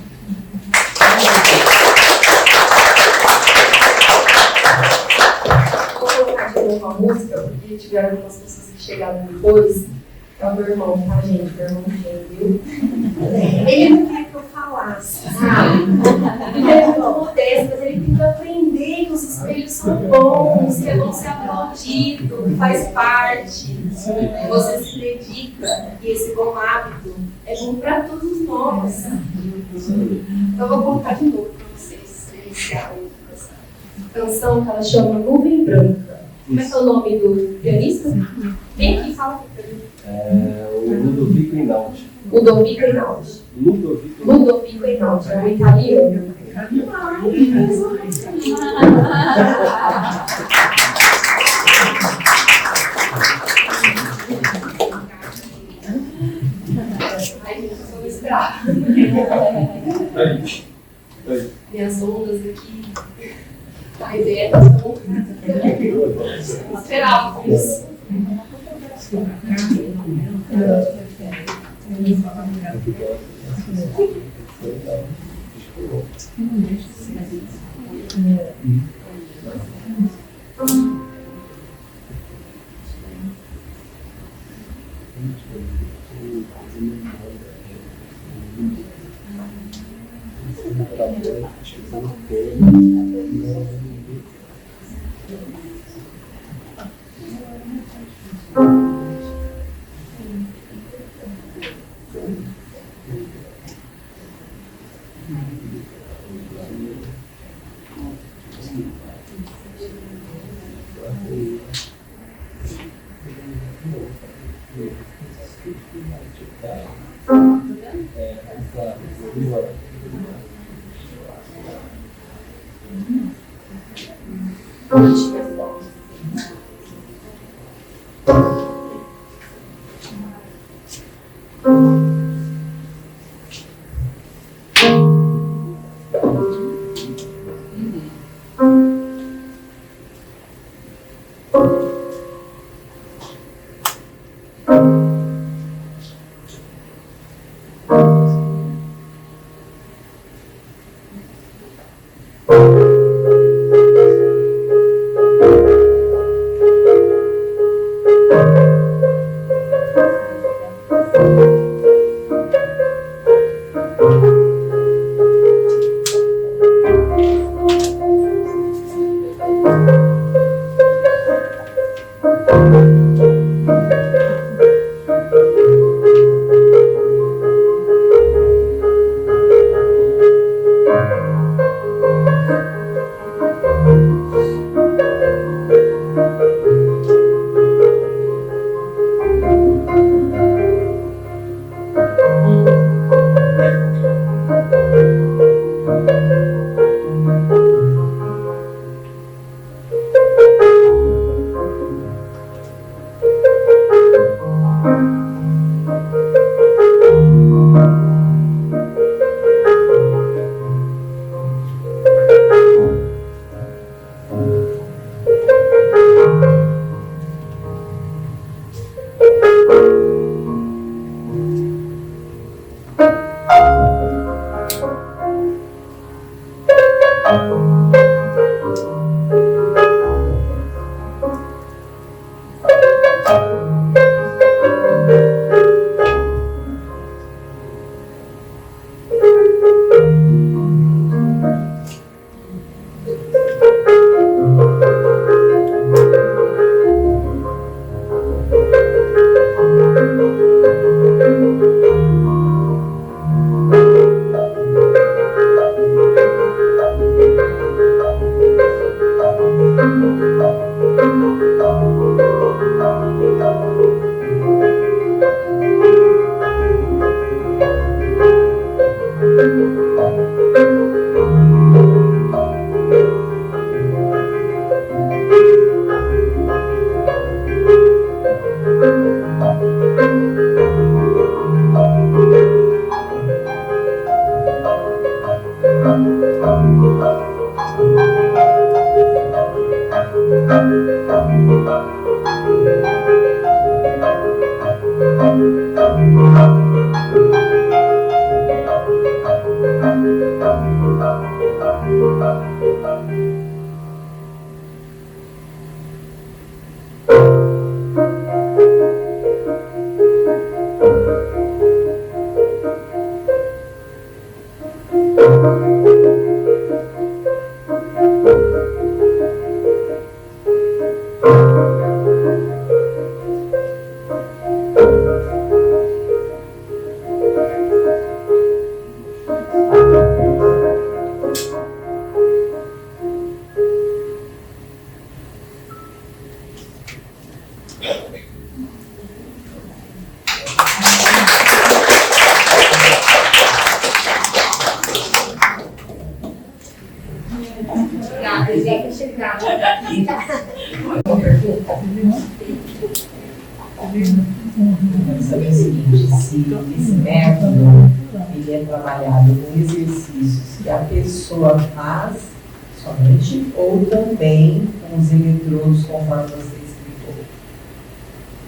B: Vou colocar de novo a música, porque tiveram algumas pessoas que chegaram depois. É o meu irmão, tá, gente? Meu irmão gêmeo. Ele não quer que eu falasse, sabe? Ele é muito modesto, mas ele tem que aprender que os espelhos são bons, que é bom ser aplaudido, que faz parte. Você se dedica, e esse bom hábito é bom para todos nós. Então, eu vou contar de novo para vocês iniciarem essa canção que ela chama Nuvem Branca. Como é que é o nome do pianista? Vem aqui, fala aqui pra mim.
D: O Ludovico Einaudi.
B: Ludovico Einaudi. Ludovico Einaudi, é um italiano. Ai, gente, eu vou esperar. Minhas ondas aqui. A ideia é esperar por isso.
E: Saber o seguinte, se esse método ele é trabalhado com exercícios que a pessoa faz somente ou também com os eletrodos conforme você explicou?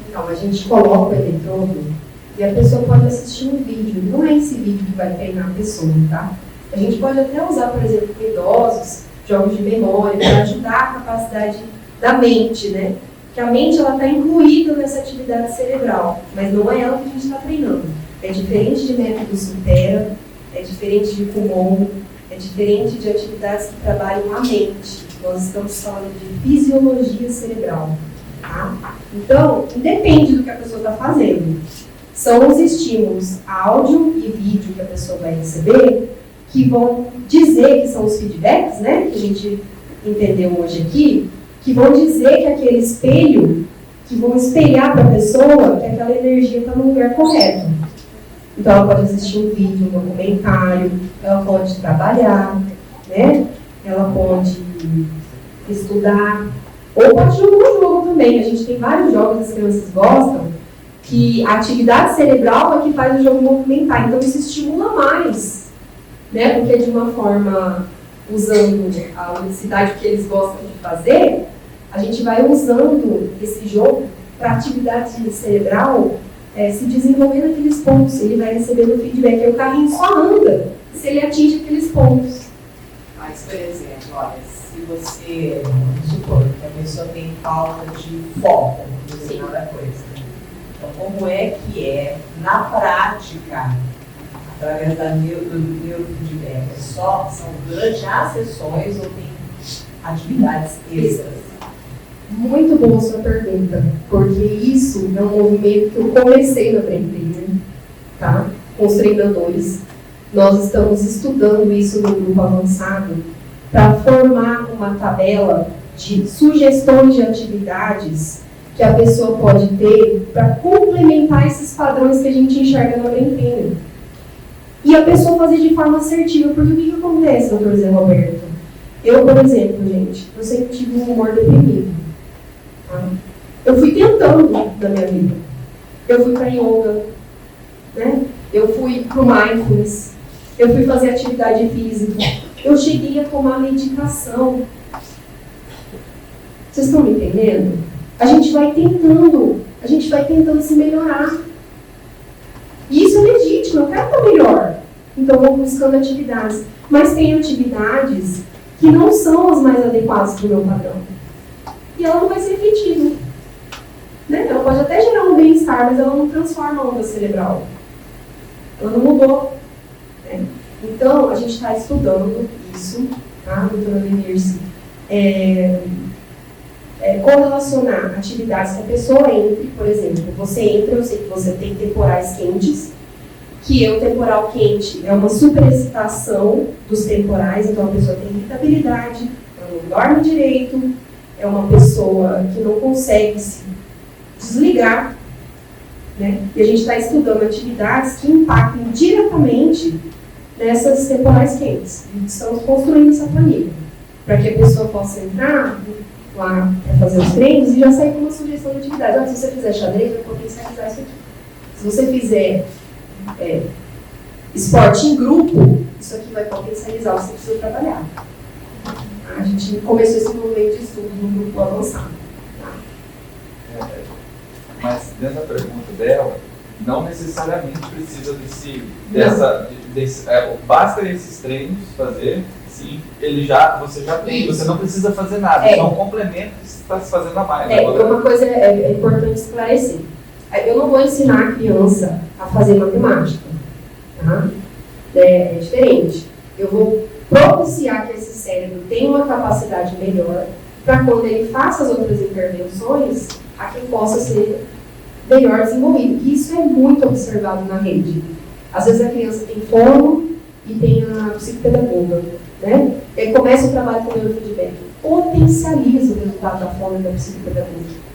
B: Então, a gente coloca o eletrodo e a pessoa pode assistir um vídeo. Não é esse vídeo que vai treinar a pessoa, tá? A gente pode até usar, por exemplo, com idosos, jogos de memória, para ajudar a capacidade da mente, né? Que a mente está incluída nessa atividade cerebral, mas não é ela que a gente está treinando. É diferente de método Supera, é diferente de Kumon, é diferente de atividades que trabalham a mente. Nós estamos falando de fisiologia cerebral. Tá? Então, independe do que a pessoa está fazendo. São os estímulos áudio e vídeo que a pessoa vai receber que vão dizer que são os feedbacks, né, que a gente entendeu hoje aqui, que vão dizer que aquele espelho, que vão espelhar para a pessoa que aquela energia está no lugar correto. Então, ela pode assistir um vídeo, um documentário, ela pode trabalhar, né? Ela pode estudar, ou pode jogar um jogo também. A gente tem vários jogos que as crianças gostam, que a atividade cerebral é que faz o jogo movimentar. Então, isso estimula mais, né? Porque de uma forma, usando a unicidade que eles gostam de fazer, a gente vai usando esse jogo para a atividade cerebral se desenvolver naqueles pontos. Ele vai recebendo feedback. Aí o carrinho só anda se ele atinge aqueles pontos.
E: Mas, por exemplo, olha, se você, vamos supor que a pessoa tem falta de foco em determinada coisa, então como é que é, na prática, através do neurofeedback, são durante as sessões ou tem atividades extras?
B: Muito boa sua pergunta, porque isso é um movimento que eu comecei no Braintrainer, tá? Com os treinadores. Nós estamos estudando isso no grupo avançado para formar uma tabela de sugestões de atividades que a pessoa pode ter para complementar esses padrões que a gente enxerga no Braintrainer. E a pessoa fazer de forma assertiva, porque o que acontece, doutor Zé Roberto? Eu, por exemplo, gente, eu sempre tive um humor deprimido. Tá? Eu fui tentando na minha vida. Eu fui para yoga, né? Eu fui para o mindfulness, eu fui fazer atividade física, eu cheguei a tomar medicação. Vocês estão me entendendo? A gente vai tentando se melhorar. E isso é legítimo, eu quero estar melhor. Então, eu vou buscando atividades. Mas tem atividades que não são as mais adequadas para o meu padrão. E ela não vai ser efetiva. Né? Ela pode até gerar um bem-estar, mas ela não transforma a onda cerebral. Ela não mudou. Né? Então, a gente está estudando isso, tá, doutora Lenirce? Correlacionar atividades que a pessoa entre, por exemplo, você entra, eu sei que você tem temporais quentes, que o temporal quente é uma superexcitação dos temporais, então a pessoa tem irritabilidade, ela não dorme direito, é uma pessoa que não consegue se desligar, né? E a gente está estudando atividades que impactem diretamente nessas temporais quentes. E estamos construindo essa planilha, para que a pessoa possa entrar lá para fazer os treinos e já sair com uma sugestão de atividade. Olha, se você fizer xadrez, vai potencializar isso aqui. Se você fizer esporte em grupo, isso aqui vai potencializar o que você precisa trabalhar. A gente começou esse movimento de estudo no grupo avançado. Tá?
F: Mas dentro da pergunta dela, não necessariamente precisa basta esses treinos fazer. Sim, você já tem, você não precisa fazer nada, é um complemento que você está se fazendo a mais.
B: Uma coisa é importante esclarecer. Eu não vou ensinar a criança a fazer matemática, tá? É diferente. Eu vou propiciar que esse cérebro tenha uma capacidade melhor para quando ele faça as outras intervenções, aquilo possa ser melhor desenvolvido. E isso é muito observado na rede. Às vezes a criança tem fono e tem a psicopedagoga, né? Ele começa o trabalho com o neurofeedback, potencializa o resultado da fono e da psicopedagoga.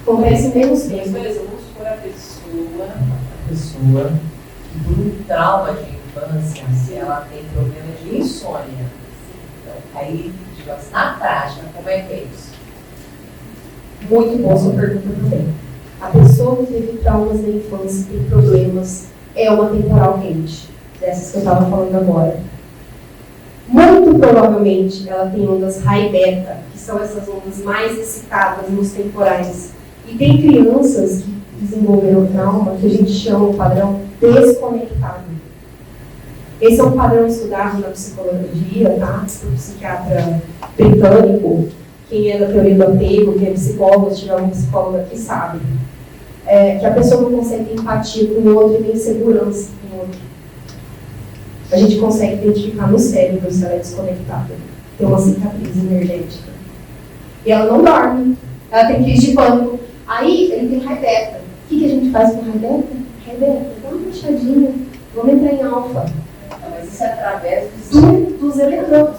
B: Acontece em menos tempo.
E: Beleza, vamos supor a pessoa que por um trauma de infância, se ela tem problema de insônia, então, aí, digamos, na prática, como é que é isso?
B: Muito boa sua pergunta também. A pessoa que teve traumas na infância, tem problemas, é uma temporal quente, dessas que eu estava falando agora. Muito provavelmente ela tem ondas high beta, que são essas ondas mais excitadas nos temporais. E tem crianças que desenvolveram trauma que a gente chama o padrão desconectado. Esse é um padrão estudado na psicologia, tá? Por psiquiatra britânico. Quem é da teoria do apego, quem é psicólogo, se tiver um psicólogo aqui, sabe. Que a pessoa não consegue ter empatia com o outro e tem insegurança com o outro. A gente consegue identificar no cérebro se ela é desconectada. Tem uma cicatriz energética. E ela não dorme. Ela tem crise de pânico. Aí, ele tem high beta. O que a gente faz com high beta? High beta, dá uma puxadinha. Vamos entrar em alfa.
E: Mas isso é através
B: dos eletrodos.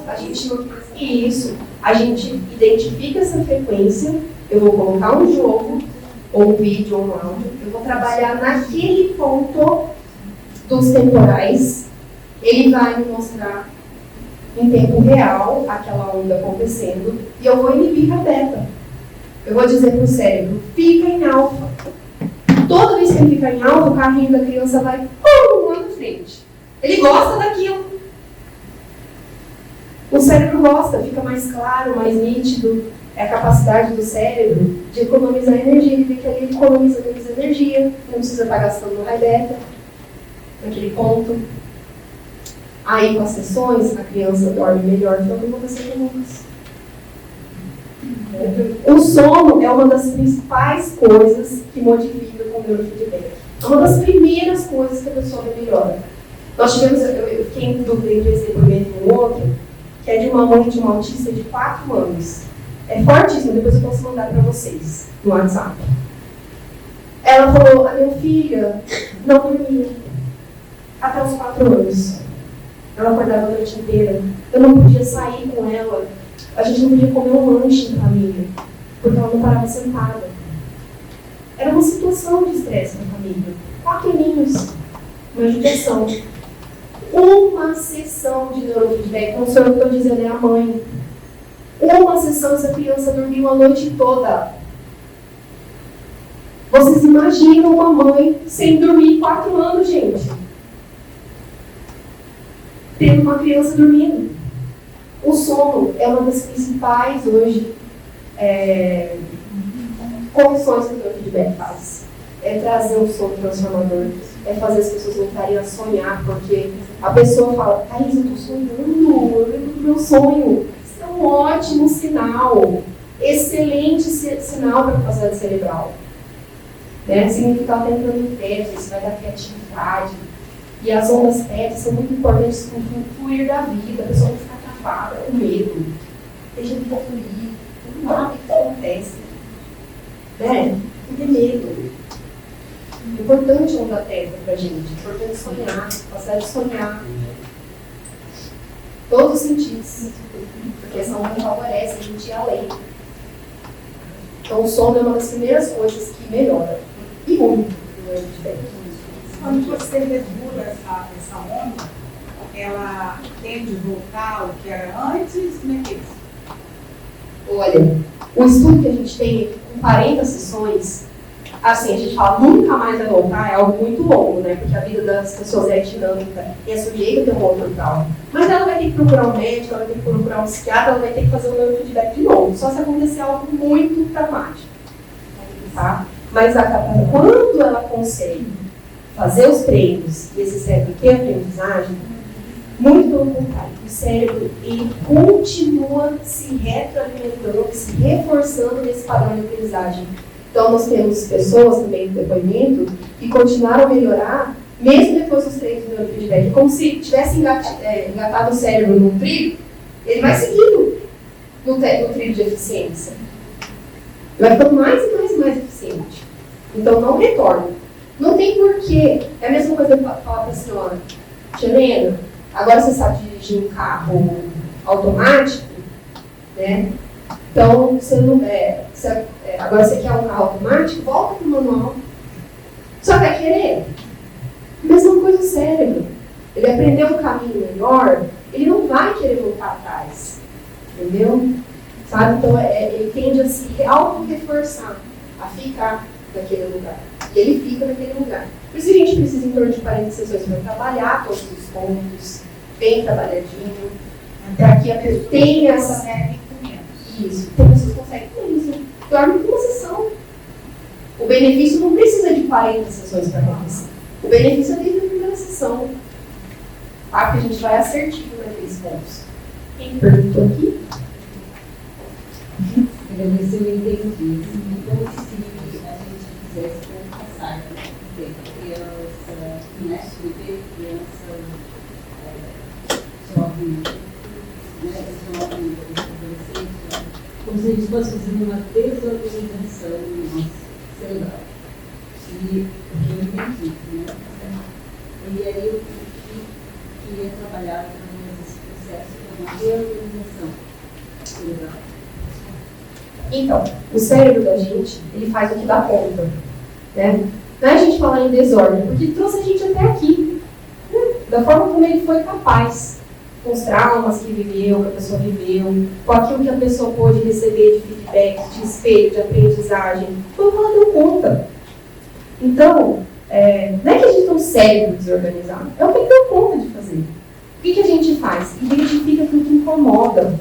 B: A gente identifica essa frequência. Eu vou colocar um jogo, ou um vídeo, ou um áudio. Eu vou trabalhar naquele ponto dos temporais. Ele vai me mostrar em tempo real aquela onda acontecendo e eu vou inibir a beta. Eu vou dizer para o cérebro, fica em alfa. Toda vez que ele ficar em alfa, o carrinho da criança vai lá na frente. Ele gosta daquilo. O cérebro gosta, fica mais claro, mais nítido. É a capacidade do cérebro de economizar energia. Ele vê que ali ele economiza menos energia, não precisa estar gastando no high beta, naquele ponto. Aí, com as sessões, a criança dorme melhor, então não vai ser com Lucas. O sono é uma das principais coisas que modifica com o neurofeedback. É uma das primeiras coisas que a pessoa melhora. Nós tivemos, eu fiquei em dúvida entre esse depoimento e um outro, que é de uma mãe de uma autista de 4 anos. É fortíssimo, depois eu posso mandar para vocês no WhatsApp. Ela falou, a minha filha não dormia até os 4 anos. Ela acordava a noite inteira. Eu não podia sair com ela. A gente não podia comer um lanche em família, porque ela não parava sentada. Era uma situação de estresse na família. 4 aninhos, uma judiação. Uma sessão de neurofeedback, não sou eu que estou dizendo, é a mãe. Uma sessão, essa criança dormiu a noite toda. Vocês imaginam uma mãe sem dormir 4 anos, gente? Tendo uma criança dormindo. O sono é uma das principais, hoje, correções que o neurofeedback faz. É trazer um sono transformador. É fazer as pessoas voltarem a sonhar, porque a pessoa fala, Thaís, eu estou sonhando, eu lembro do meu sonho. Isso é um ótimo sinal, excelente sinal para a capacidade cerebral. Né? Significa que ela está entrando em tédio, isso vai dar criatividade. E as ondas tétricas são muito importantes para o fluir da vida, a pessoa não ficar travada, com medo. Deixa a vida fluir, não nada que acontece. Né? Não ter medo. É importante a onda tétrica para a gente, é importante sonhar, capacidade de sonhar. Todos os sentidos, porque essa onda favorece a gente ir além. Então o sono é uma das primeiras coisas que melhora. E muito.
G: Quando você regula essa onda, ela tende a voltar ao que era antes? Como é que é isso?
B: Olha, o estudo que a gente tem com 40 sessões, assim, a gente fala nunca mais vai voltar, é algo muito longo, né? Porque a vida das pessoas é dinâmica e é sujeita a ter um outro trauma. Mas ela vai ter que procurar um médico, ela vai ter que procurar um psiquiatra, ela vai ter que fazer um neurofeedback de novo, só se acontecer algo muito traumático. Tá? Mas quando ela consegue fazer os treinos e esse cérebro ter aprendizagem, muito pelo contrário, o cérebro ele continua se retroalimentando, se reforçando nesse padrão de aprendizagem. Então, nós temos pessoas também no depoimento que continuaram a melhorar, mesmo depois dos treinos de neurofeedback. É como se tivesse engatado o cérebro num trilho, ele vai seguindo no trilho de eficiência. Vai ficando mais e mais e mais eficiente. Então, não retorna. Não tem porquê. É a mesma coisa que eu falar para a senhora. Tia Helena, agora você sabe dirigir um carro automático, né? Então, você não agora você quer um carro automático, volta para o manual. Só vai querer. Mesma coisa o cérebro. Ele aprendeu um caminho melhor, ele não vai querer voltar atrás. Entendeu? Sabe? Então, ele tende a se auto-reforçar, a ficar naquele lugar. E ele fica naquele lugar. Por isso a gente precisa em torno de 40 sessões para trabalhar todos os pontos, bem trabalhadinho, para que a pessoa tenha essa... Isso, tem pessoas que conseguem com isso. Dorme com uma sessão. O benefício não precisa de 40 sessões para acontecer. O benefício é desde a primeira sessão. Tá? Porque a gente vai assertivo naqueles pontos. Quem perguntou aqui?
H: Agradecer o entendi. Como se a gente fizesse com passar criança, né? Criança jovem, jovem, adolescente, como se a gente fosse fazer uma desorganização no nosso cerebral. E o que eu entendi, né? E aí eu queria trabalhar nesse processo de uma reorganização cerebral.
B: Então, o cérebro da gente, ele faz o que dá conta, né? Não é a gente falar em desordem, porque trouxe a gente até aqui, né? Da forma como ele foi capaz, com os traumas que viveu, que a pessoa viveu, com aquilo que a pessoa pôde receber de feedback, de espelho, de aprendizagem, foi o que ela deu conta. Então, não é que a gente tem um cérebro desorganizado, é o que ele deu conta de fazer. O que a gente faz? Identifica aquilo que incomoda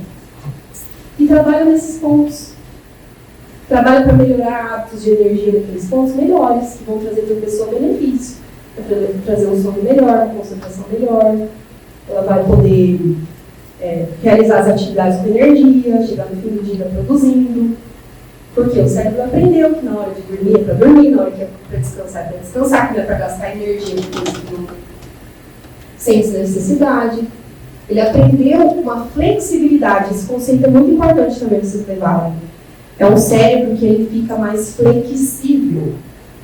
B: e trabalha nesses pontos. Trabalha para melhorar hábitos de energia naqueles pontos melhores, que vão trazer para a pessoa benefício. Vai trazer um sono melhor, uma concentração melhor. Ela vai poder realizar as atividades com energia, chegar no fim do dia produzindo. Porque o cérebro aprendeu que na hora de dormir é para dormir, na hora que é para descansar é para descansar, que não é para gastar energia sem necessidade. Ele aprendeu uma flexibilidade. Esse conceito é muito importante também para vocês levarem. É um cérebro que ele fica mais flexível.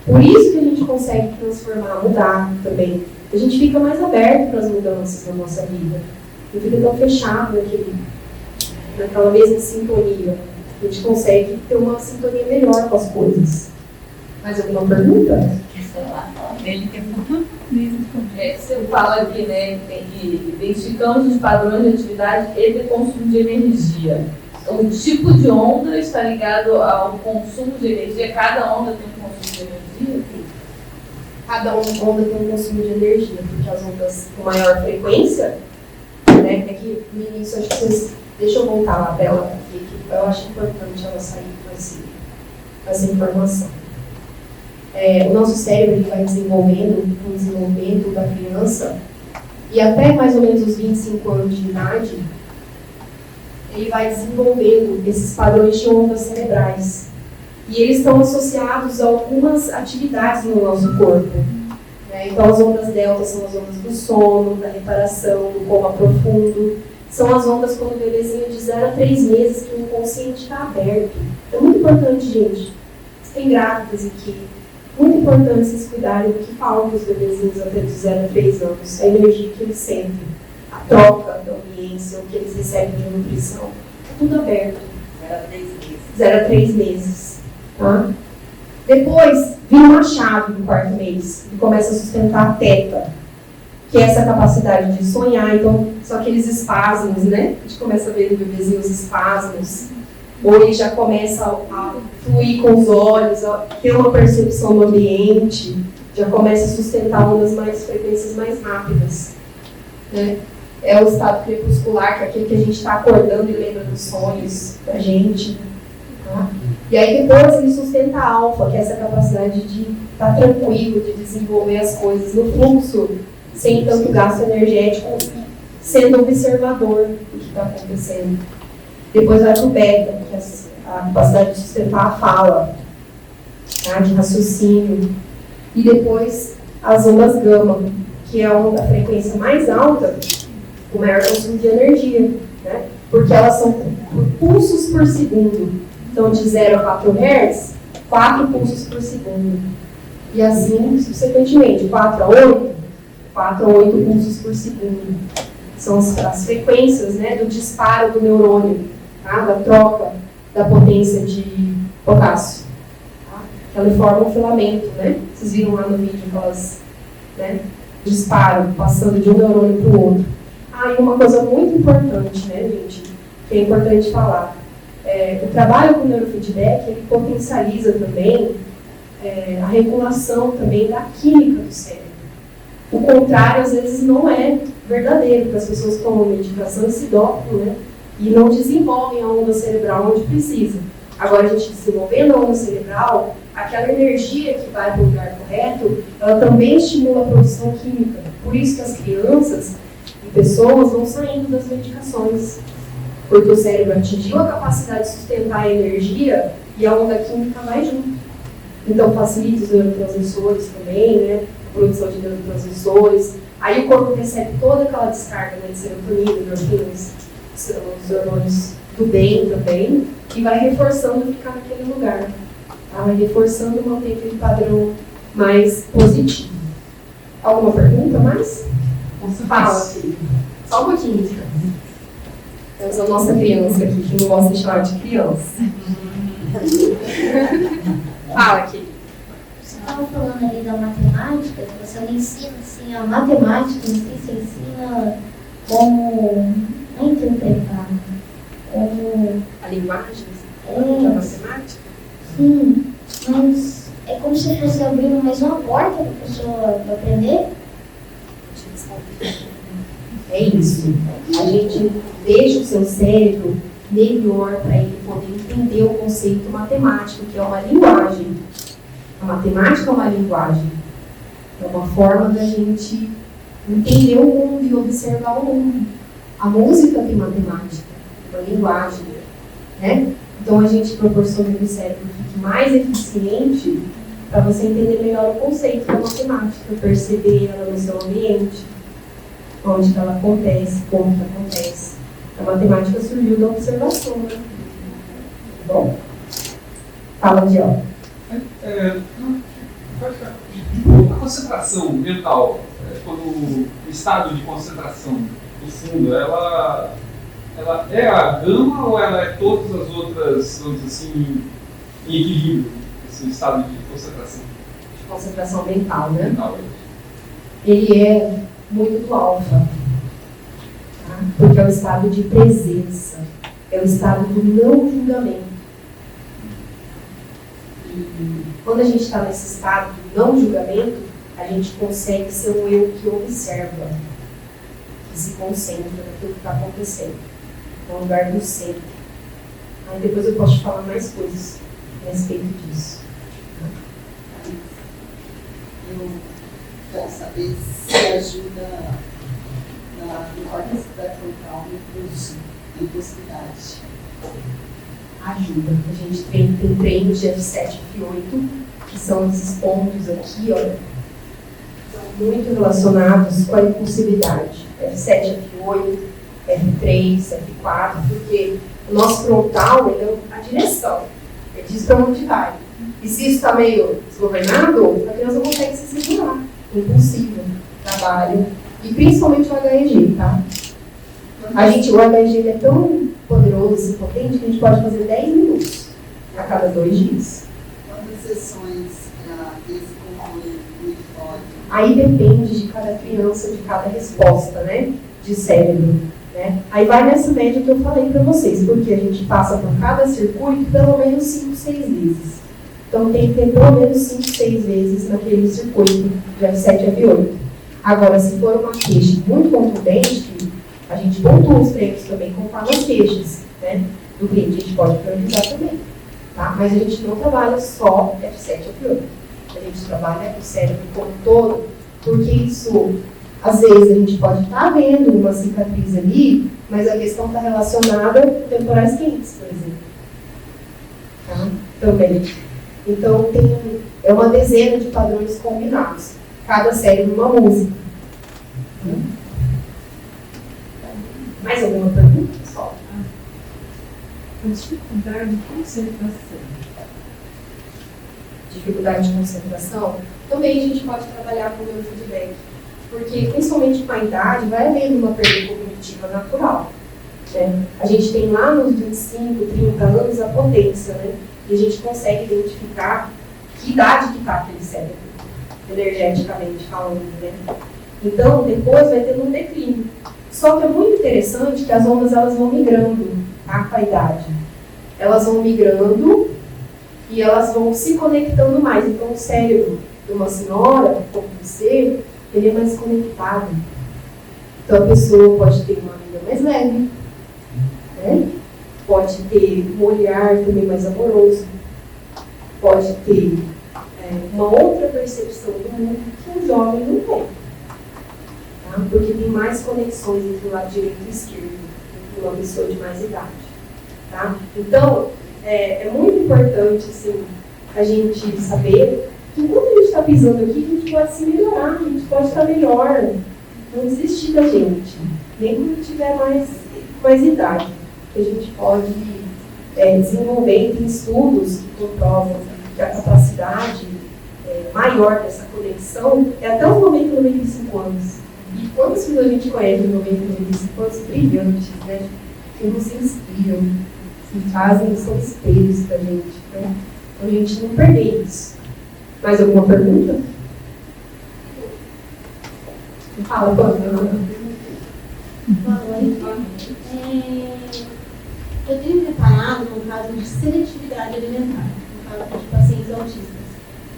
B: Por isso que a gente consegue transformar, mudar também. A gente fica mais aberto para as mudanças na nossa vida. Não fica tão fechado naquela mesma sintonia. A gente consegue ter uma sintonia melhor com as coisas. Mais alguma pergunta?
I: Você fala aqui, né, que identificamos os padrões de atividade e de consumo de energia. Então, o tipo de onda está ligado ao consumo de energia. Cada onda tem um consumo de energia?
B: Cada onda tem um consumo de energia, porque as ondas com maior frequência, né, é que no início, acho que vocês... Deixa eu voltar lá para ela aqui, que eu acho importante ela sair com essa informação. O nosso cérebro ele vai desenvolvendo, com o desenvolvimento da criança, e até mais ou menos os 25 anos de idade, ele vai desenvolvendo esses padrões de ondas cerebrais. E eles estão associados a algumas atividades no nosso corpo. Né? Então, as ondas delta são as ondas do sono, da reparação, do coma profundo. São as ondas quando o bebezinho de 0 a 3 meses, que o inconsciente está aberto. É muito importante, gente. Vocês têm grávidas aqui. Muito importante vocês cuidarem do que falam para os bebezinhos até de 0 a 3 anos. A energia que eles sentem, a troca da ambiência, o que eles recebem de nutrição. Está tudo aberto.
E: 0 a 3 meses.
B: 0 a 3 meses. Tá? Depois, vira uma chave no 4º mês e começa a sustentar a teta, que é essa capacidade de sonhar. Então, são aqueles espasmos, né? A gente começa a ver no bebezinho os espasmos. Ou ele já começa a fluir com os olhos, a ter uma percepção do ambiente, já começa a sustentar frequências mais rápidas. Né? É o estado crepuscular, que é aquele que a gente está acordando e lembra dos sonhos da gente. Tá? E aí depois ele sustenta a alfa, que é essa capacidade de estar tranquilo, de desenvolver as coisas no fluxo, sem tanto gasto energético, sendo observador do que está acontecendo. Depois vai para o beta, que é a capacidade de sustentar a fala, tá? De raciocínio. E depois as ondas gama, que é a frequência mais alta, o maior consumo de energia, né? Porque elas são por pulsos por segundo. Então, de 0 a 4 Hz, 4 pulsos por segundo. E assim, subsequentemente, 4 a 8, 4 a 8 pulsos por segundo. São as frequências, né, do disparo do neurônio, tá? Da troca da potência de potássio. Tá? Ela forma um filamento, né? Vocês viram lá no vídeo aquelas, né, disparo, passando de um neurônio para o outro. E uma coisa muito importante, né, gente, que é importante falar. O trabalho com neurofeedback, ele potencializa também a regulação também da química do cérebro. O contrário, às vezes, não é verdadeiro, porque as pessoas tomam medicação e se dopam, né? E não desenvolvem a onda cerebral onde precisa. Agora, a gente desenvolvendo a onda cerebral, aquela energia que vai para o lugar correto, ela também estimula a produção química. Por isso que as crianças e pessoas vão saindo das medicações. Porque o cérebro atingiu a capacidade de sustentar a energia e a onda química vai junto. Então, facilita os neurotransmissores também, né? A produção de neurotransmissores. Aí o corpo recebe toda aquela descarga, né, de serotonina, endorfinas, os hormônios do bem também, e vai reforçando ficar naquele lugar. Tá? Vai reforçando manter aquele padrão mais positivo. Alguma pergunta mais? Fala, filho. Só um pouquinho. Temos a nossa criança aqui, que não gosta de chamar de criança. Fala, querido.
C: Você estava falando ali da matemática, que você não ensina assim, a matemática, não sei se você ensina como interpretar, como...
B: A linguagem?
C: É,
B: da matemática?
C: Sim, mas é como se fosse abrindo mais uma porta para a pessoa aprender.
B: É isso. A gente deixa o seu cérebro melhor para ele poder entender o conceito matemático, que é uma linguagem. A matemática é uma linguagem. É uma forma da gente entender o mundo e observar o mundo. A música tem matemática, uma linguagem, né? Então a gente proporciona que o cérebro fique mais eficiente para você entender melhor o conceito da matemática, perceber ela no seu ambiente. onde que ela acontece, como que acontece. A matemática surgiu da observação, né? Bom, fala de aula.
F: A concentração mental, quando o estado de concentração do fundo, ela é a gama ou ela é todas as outras, vamos dizer assim, em equilíbrio, esse estado de concentração?
B: De concentração mental, né?
F: Mental.
B: Ele é muito do alfa, tá? Porque é o estado de presença, é o estado do não julgamento. E quando a gente está nesse estado do não julgamento, a gente consegue ser um eu que observa, que se concentra naquilo que está acontecendo. É um lugar do centro. Aí depois eu posso te falar mais coisas a respeito disso.
H: Eu quero saber se ajuda no córtex pré-frontal no impulso, na impulsividade.
B: Ajuda. A gente tem treinos de F7 e F8, que são esses pontos aqui, ó, são muito relacionados com a impulsividade. F7, F8, F3, F4, porque o nosso frontal ele é a direção, ele diz para onde vai. E se isso está meio desgovernado, a criança não consegue se segurar. Impulsivo, trabalho, e principalmente o HEG, tá? O HEG ele é tão poderoso e potente que a gente pode fazer 10 minutos a cada 2 dias.
H: Quantas sessões desse controle do hipótese?
B: Aí depende de cada criança, de cada resposta, né? De cérebro. Né? Aí vai nessa média que eu falei para vocês, porque a gente passa por cada circuito pelo menos 5, 6 vezes. Então tem que ter pelo menos 5, 6 vezes naquele circuito de F7 e F8. Agora, se for uma queixa muito contundente, a gente pontua os prêmios também conforme as queixas, né? Do cliente, a gente pode priorizar também. Tá? Mas a gente não trabalha só F7 e F8. A gente trabalha o cérebro como um todo, porque isso, às vezes, a gente pode estar vendo uma cicatriz ali, mas a questão está relacionada com temporais quentes, por exemplo. Tá? Também. Então, é uma dezena de padrões combinados. Cada cérebro uma música. Mais alguma pergunta, pessoal?
J: A dificuldade de concentração.
B: Dificuldade de concentração? Também a gente pode trabalhar com o neurofeedback. Porque, principalmente com a idade, vai havendo uma perda cognitiva natural. Né? A gente tem lá nos 25, 30 anos a potência, né? E a gente consegue identificar que idade que está aquele cérebro, energeticamente falando, né? Então, depois vai tendo um declínio. Só que é muito interessante que as ondas elas vão migrando, tá, com a idade. Elas vão migrando e elas vão se conectando mais. Então, o cérebro de uma senhora, como você, ele é mais conectado. Então, a pessoa pode ter uma vida mais leve, né? Pode ter um olhar também mais amoroso, pode ter uma outra percepção do mundo que um jovem não tem. Tá? Porque tem mais conexões entre o lado direito e esquerdo, entre uma pessoa de mais idade. Tá? Então, é muito importante assim, a gente saber que quando a gente está pisando aqui, a gente pode se melhorar, a gente pode estar melhor, não desistir da gente, nem quando tiver mais idade. Que a gente pode desenvolver, tem estudos que comprovam que a capacidade maior dessa conexão é até os 90, 95 anos. E quantas pessoas a gente conhece de 90, 95 anos brilhantes, né? Que nos inspiram, que fazem, são espelhos pra gente, né? Então a gente não perder isso. Mais alguma pergunta? Fala, Banda.
K: Eu tenho preparado no caso de seletividade alimentar, no caso de pacientes autistas.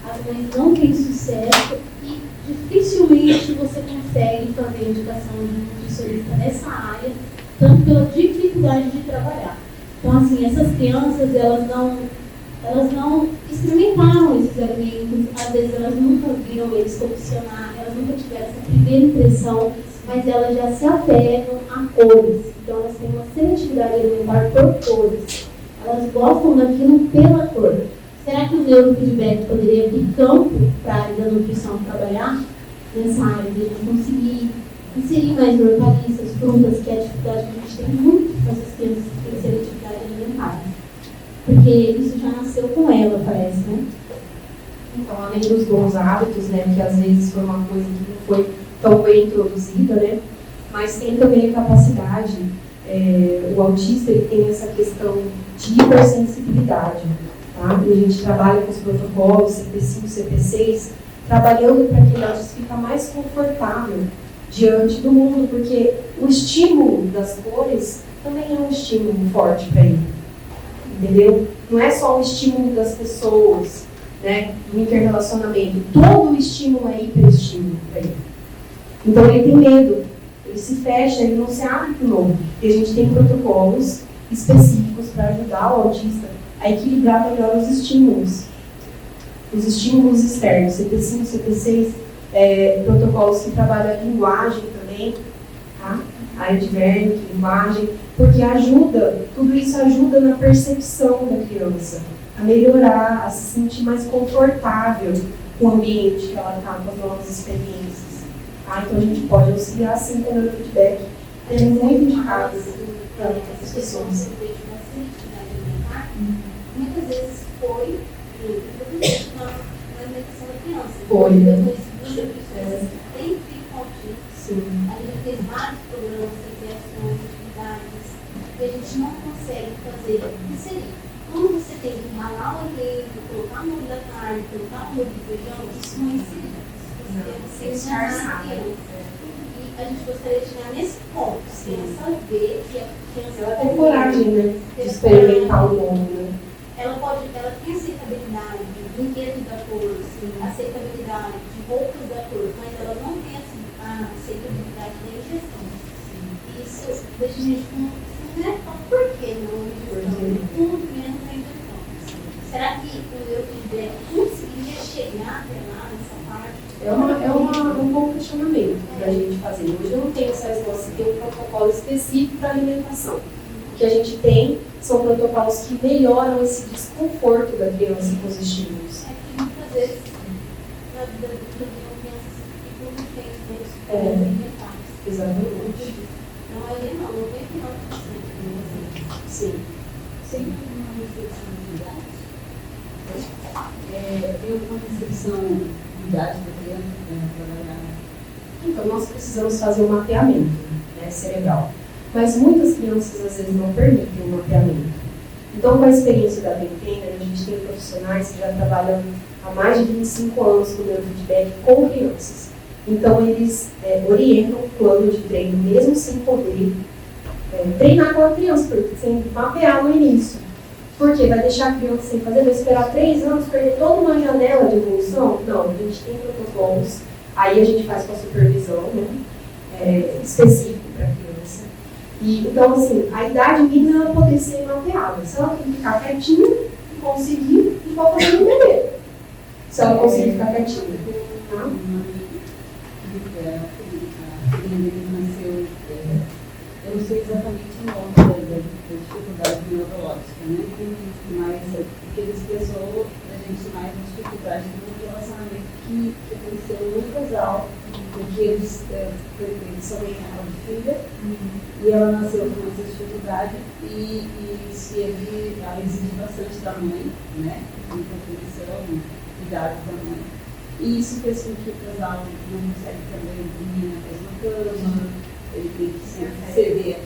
K: As mães não têm sucesso e dificilmente você consegue fazer indicação de um nutricionista nessa área, tanto pela dificuldade de trabalhar. Então, assim, essas crianças, elas não experimentaram esses alimentos, às vezes elas nunca viram eles funcionar, elas nunca tiveram essa primeira impressão, mas elas já se apegam a cores. Então, elas têm uma seletividade alimentar por cores. Elas gostam daquilo pela cor. Será que o neurofeedback poderia abrir campo para a área da nutrição trabalhar nessa área de a gente conseguir inserir mais hortaliças, frutas, que é a dificuldade que a gente tem muito com essas crianças que têm seletividade alimentar. Porque isso já nasceu com ela, parece, né?
B: Então, além dos bons hábitos, né, que às vezes foi uma coisa que não foi tão bem introduzida, né, mas tem também a capacidade, o autista ele tem essa questão de hipersensibilidade, tá? E a gente trabalha com os protocolos CP5, CP6, trabalhando para que o autista fique mais confortável diante do mundo, porque o estímulo das cores também é um estímulo forte para ele, entendeu? Não é só o estímulo das pessoas, né, do interrelacionamento, todo o estímulo é hiperestímulo para ele. Então ele tem medo, ele se fecha, ele não se abre para o novo. E a gente tem protocolos específicos para ajudar o autista a equilibrar melhor os estímulos externos, CP5, CP6, protocolos que trabalham a linguagem também, tá? Área de Wernicke, linguagem, porque tudo isso ajuda na percepção da criança, a melhorar, a se sentir mais confortável com o ambiente que ela está, com as novas experiências. Tá? Então a gente pode auxiliar sim com o neurofeedback, é muito indicado para essas pessoas.
K: Muitas vezes foi uma alimentação da criança.
B: Foi.
K: Eu conheço muitas pessoas que têm filho com autismo. A gente fez vários programas, recreações, atividades, que a gente não consegue fazer inserir. Quando você tem que ralar o leite, colocar molho da carne, colocar molho de feijão, isso não é inserido. Você tem que ensinar a criança. E a gente gostaria de chegar nesse ponto. A criança vê que a criança
B: Ela tem coragem, né, de experimentar o novo, né?
K: Ela tem aceitabilidade de brinquedos da cor, aceitabilidade de roupas da cor, mas ela não tem a aceitabilidade da ingestão. Isso deixa a gente com por que não ingestão? Muito menos a ingestão. Será que o neurofeedback conseguiria chegar até lá nessa parte?
B: É um bom questionamento para a gente fazer. Hoje eu não tenho essa resposta, tem um protocolo específico para alimentação. O que a gente tem são protocolos que melhoram esse desconforto da criança com os estímulos.
K: É que muitas vezes na vida da criança ficam reféns alimentares.
B: Exatamente.
K: Não é não, 99%.
B: Sim.
H: Sempre uma restrição de idade. Tem alguma restrição de idade da criança para trabalhar?
B: Então, nós precisamos fazer um mapeamento, né, cerebral. Mas muitas crianças, às vezes, não permitem o mapeamento. Então, com a experiência da Pentena, a gente tem profissionais que já trabalham há mais de 25 anos com neurofeedback com crianças. Então, eles orientam o plano de treino, mesmo sem poder treinar com a criança, porque sem mapear no início. Porque vai deixar a criança sem fazer, vai esperar 3 anos, perder toda uma janela de evolução? Não, a gente tem protocolos, aí a gente faz com a supervisão, né, específico para a criança. E, então, assim, a idade mínima ela poder ser mapeada. Se ela tem que ficar quietinha e conseguir, e pode fazer no bebê. Se ela conseguir ficar quietinha. Tá?
H: Eu não sei exatamente o nome da dificuldade neurológica, né? Mas porque ele expressou a gente mais a dificuldade do relacionamento que aconteceu no casal, porque eles são de filha e ela nasceu com essa dificuldade e ela exige bastante da mãe, né? Compreensão, cuidado da mãe. E isso fez com que o casal não consegue também dormir na mesma cama, ele tem que sempre ceder,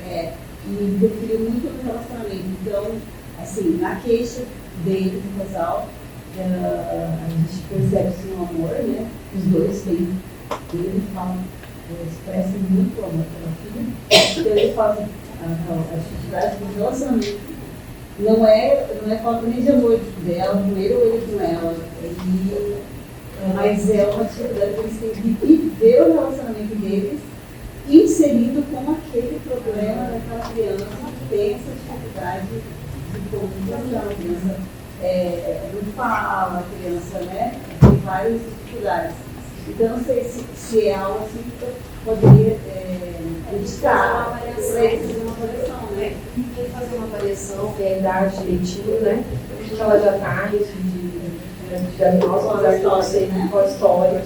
H: e interferiu muito no relacionamento. Então, assim, na queixa dele, do casal, a gente percebe sim o amor, né? Os dois têm, ele fala, expressam muito o amor pela filha. Então, ele fala a dificuldade do relacionamento. Não é falta nem de amor dela com ele ou ele com ela. Mas é uma dificuldade que eles têm de viver o relacionamento deles inserido com aquele problema daquela criança que tem essa dificuldade de comunicação. A criança não fala, a criança, né, tem várias dificuldades. Então, não sei se é algo assim que poderia indicar para eles fazer uma avaliação, né?
B: Tem que fazer uma avaliação, ver a idade direitinho, né? O que ela já traz de diagnóstico, apesar de não ser qual história.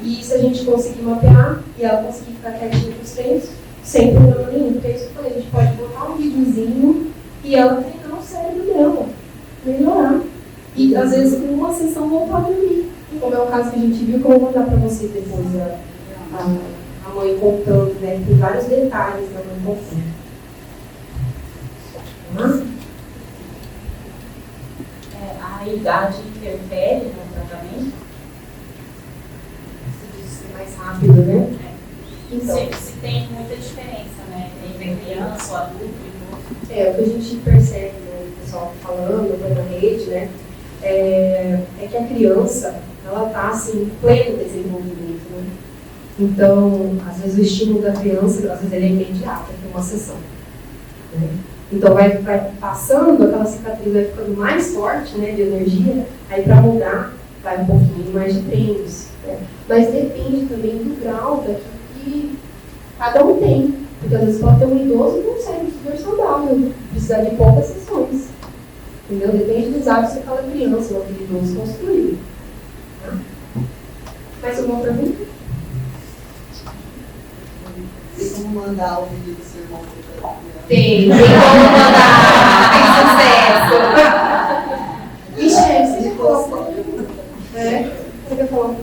B: E se a gente conseguir mapear e ela conseguir ficar quietinha com os treinos, sem problema nenhum. Porque é isso que eu falei, a gente pode botar um videozinho e ela treinar o cérebro dela, melhorar. E às vezes com uma sessão voltar a dormir. Como é o caso que a gente viu, que eu vou mandar para vocês depois a mãe contando, né? Tem vários detalhes da mãe contando.
I: A idade interfere no tratamento?
B: Se mais rápido, né? Então,
I: Se tem muita diferença, né? Entre criança, o adulto e idoso.
B: o que a gente percebe, né, o pessoal falando na rede, né? É que a criança, ela está assim, em pleno desenvolvimento, né? Então, às vezes o estímulo da criança, às vezes ele é imediato, é uma sessão. Né? Então, vai passando, aquela cicatriz vai ficando mais forte, né, de energia, aí para mudar, vai um pouquinho mais de treinos. Né? Mas depende também do grau daquilo que cada um tem. Porque às vezes pode ter um idoso que não consegue super saudável, precisar de poucas sessões. Entendeu? Depende dos hábitos que aquela criança ou aquele idoso construiu. Tá? Mais alguma pergunta?
L: Tem como mandar o vídeo do seu irmão para a criança?
B: Tem como mandar, tem sucesso. Ixi, você quer falar? Você quer falar?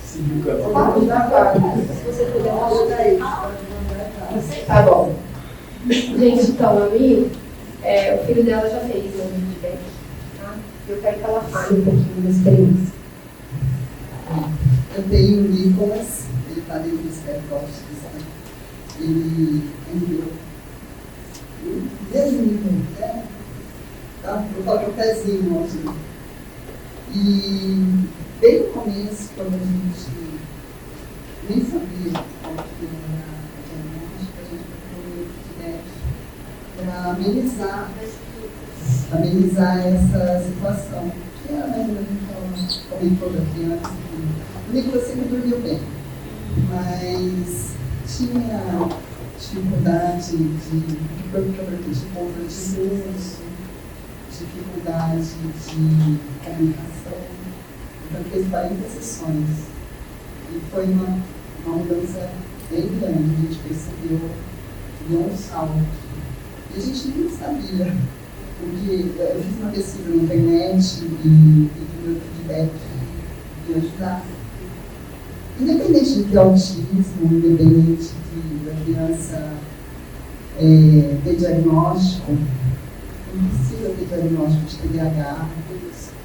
D: Seguiu o canal.
B: Se você puder falar isso. Tá bom. Gente, então, a Mi, o filho dela já fez um feedback. Tá? Eu quero que ela fale um pouquinho da experiência.
L: Eu tenho o Nicolas, ele está dentro do espectro autista. Ele enviou desde o nível, tá? Eu coloquei o pezinho assim. E bem no começo, quando a gente nem sabia qual que era a diagnóstica, a gente procurou feedback para amenizar essa situação, que era mais ou menos o que ela comentou da criança. O Nicolas sempre dormiu bem, mas tinha dificuldade de controle de uso, dificuldade de comunicação. Então, fez 40 sessões. E foi uma mudança bem grande. A gente percebeu, deu um salto. E a gente nem sabia, porque eu fiz uma pesquisa na internet e o meu feedback de ajudar. Independente de ter autismo, independente da criança ter diagnóstico, não precisa ter diagnóstico de TDAH,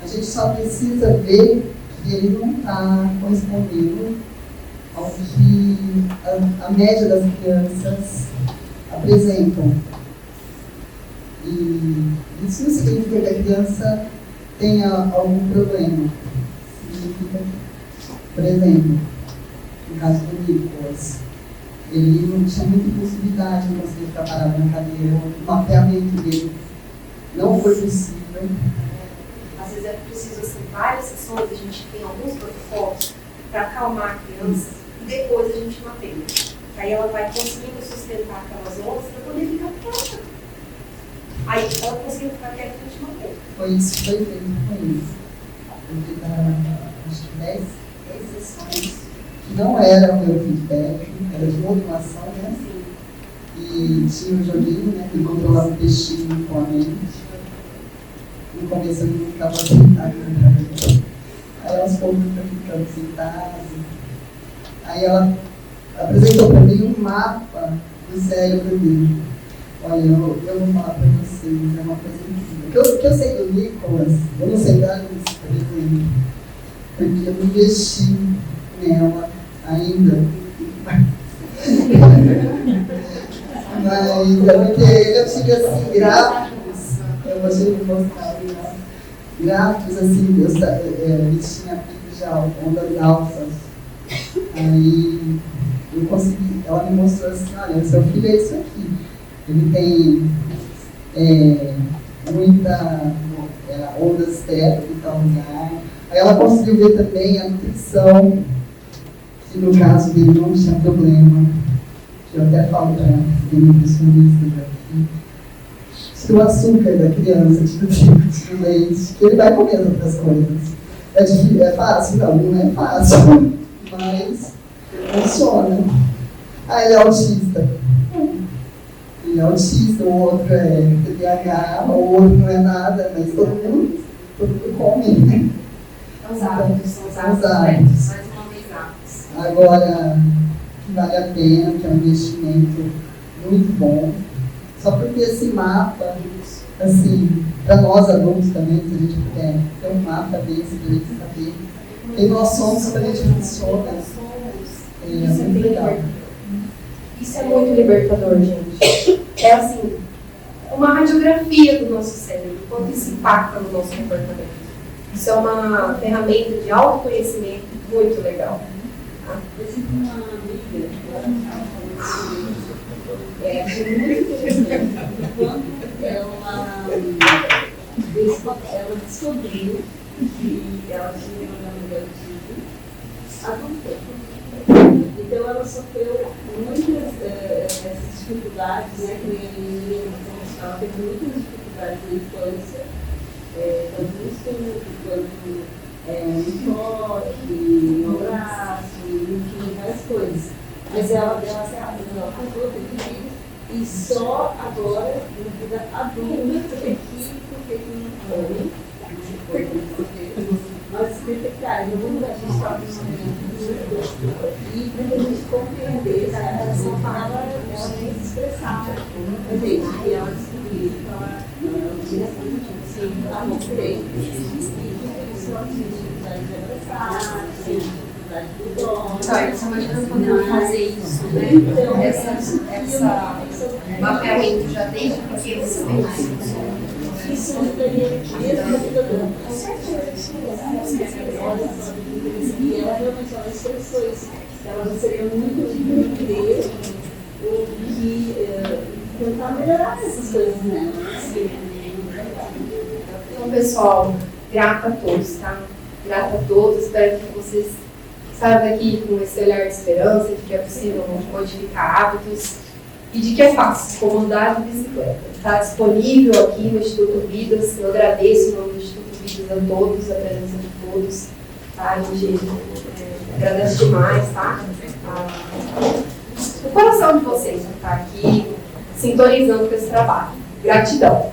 L: a gente só precisa ver que ele não está correspondendo ao que a média das crianças apresentam. E isso não significa que a criança tenha algum problema. Significa que, por exemplo, no caso do Nicolas, ele não tinha muita impulsividade, não conseguia ficar parado na cadeira, o mapeamento dele não foi possível.
B: Às vezes é preciso assim, várias sessões, a gente tem alguns protocolos para acalmar a criança e depois a gente mapeia. Aí ela vai conseguindo sustentar aquelas ondas para poder ficar quieta. Aí ela conseguiu ficar quieta e a gente mapeia.
L: Foi isso que foi feito com ele. Eu fiz acho que 10 sessões, que não era o meu feedback, era de modulação, né?
B: Sim.
L: E tinha um joguinho, né? Que controlava o peixinho com a mente. No começo ele não ficava sentado, né? Aí aos poucos eu fui ficando sentado. Aí ela apresentou para mim um mapa do cérebro dele. Olha, eu vou falar para vocês, é uma coisa incrível. O que eu sei do Nicolas, eu não sei da Alice, por exemplo, porque eu investi nela ainda. Mas é porque eu tive assim, gráficos, eu vou te mostrar, gráficos assim, ele tinha pico já, ondas altas. Aí eu consegui, ela me mostrou assim, olha, seu filho é isso aqui. Ele tem muita ondas térmicas e tal lugar. Aí ela conseguiu ver também a nutrição, que no caso dele não tinha problema. Eu até falo para os nutricionistas aqui. Se o açúcar da criança tira o leite, que ele vai comer outras coisas. É fácil? Não, não é fácil, mas funciona. Ah, ele é autista. Ele é autista, o outro é TDAH, o outro não é nada, mas todo mundo come, né?
A: São os hábitos, mais uma vez hábitos.
L: Agora, vale a pena, que é um investimento muito bom. Só porque esse mapa, assim, para nós adultos também, se a gente puder ter um mapa desse, para a gente saber quem nós somos, como a gente funciona, é muito legal.
B: Isso é muito libertador, gente. É assim, uma radiografia do nosso cérebro, quanto isso impacta no nosso comportamento. Isso é uma ferramenta de autoconhecimento muito legal. Tá?
H: Eu tive uma amiga, achei muito interessante. Quando ela descobriu que ela tinha um autismo adulto. Então ela sofreu muitas essas dificuldades, né? Que nem a menina, ela teve muitas dificuldades na infância, tanto no estudo, quanto no toque, no abraço, enfim, várias coisas. Mas ela casou, teve filhos, e só agora, na vida adulta, que não come, nós detectarmos, a gente estava num momento e para a gente compreender essa relação fala, ela tem se expressar. E ela descobriu que ela tinha a mostrei. E isso ela tinha dificuldade de abraçar, tinha dificuldade do dom.
A: Então, você imagina podendo fazer isso, né? Então, essa mapeamento já desde pequeno você tem mais.
H: Isso mudaria mesmo a vida dela. E ela realmente expressou isso. Ela gostaria muito de entender o que tentar melhorar essas coisas nela.
B: Então, pessoal, grata a todos, tá? Grata a todos. Espero que vocês saiam daqui com esse olhar de esperança, de que é possível modificar hábitos e de que é fácil, como andar de bicicleta. Está disponível aqui no Instituto Vidas. Eu agradeço em nome do Instituto Vidas a todos, a presença de todos. Tá? A gente agradece demais, tá? O coração de vocês que está aqui sintonizando com esse trabalho. Gratidão.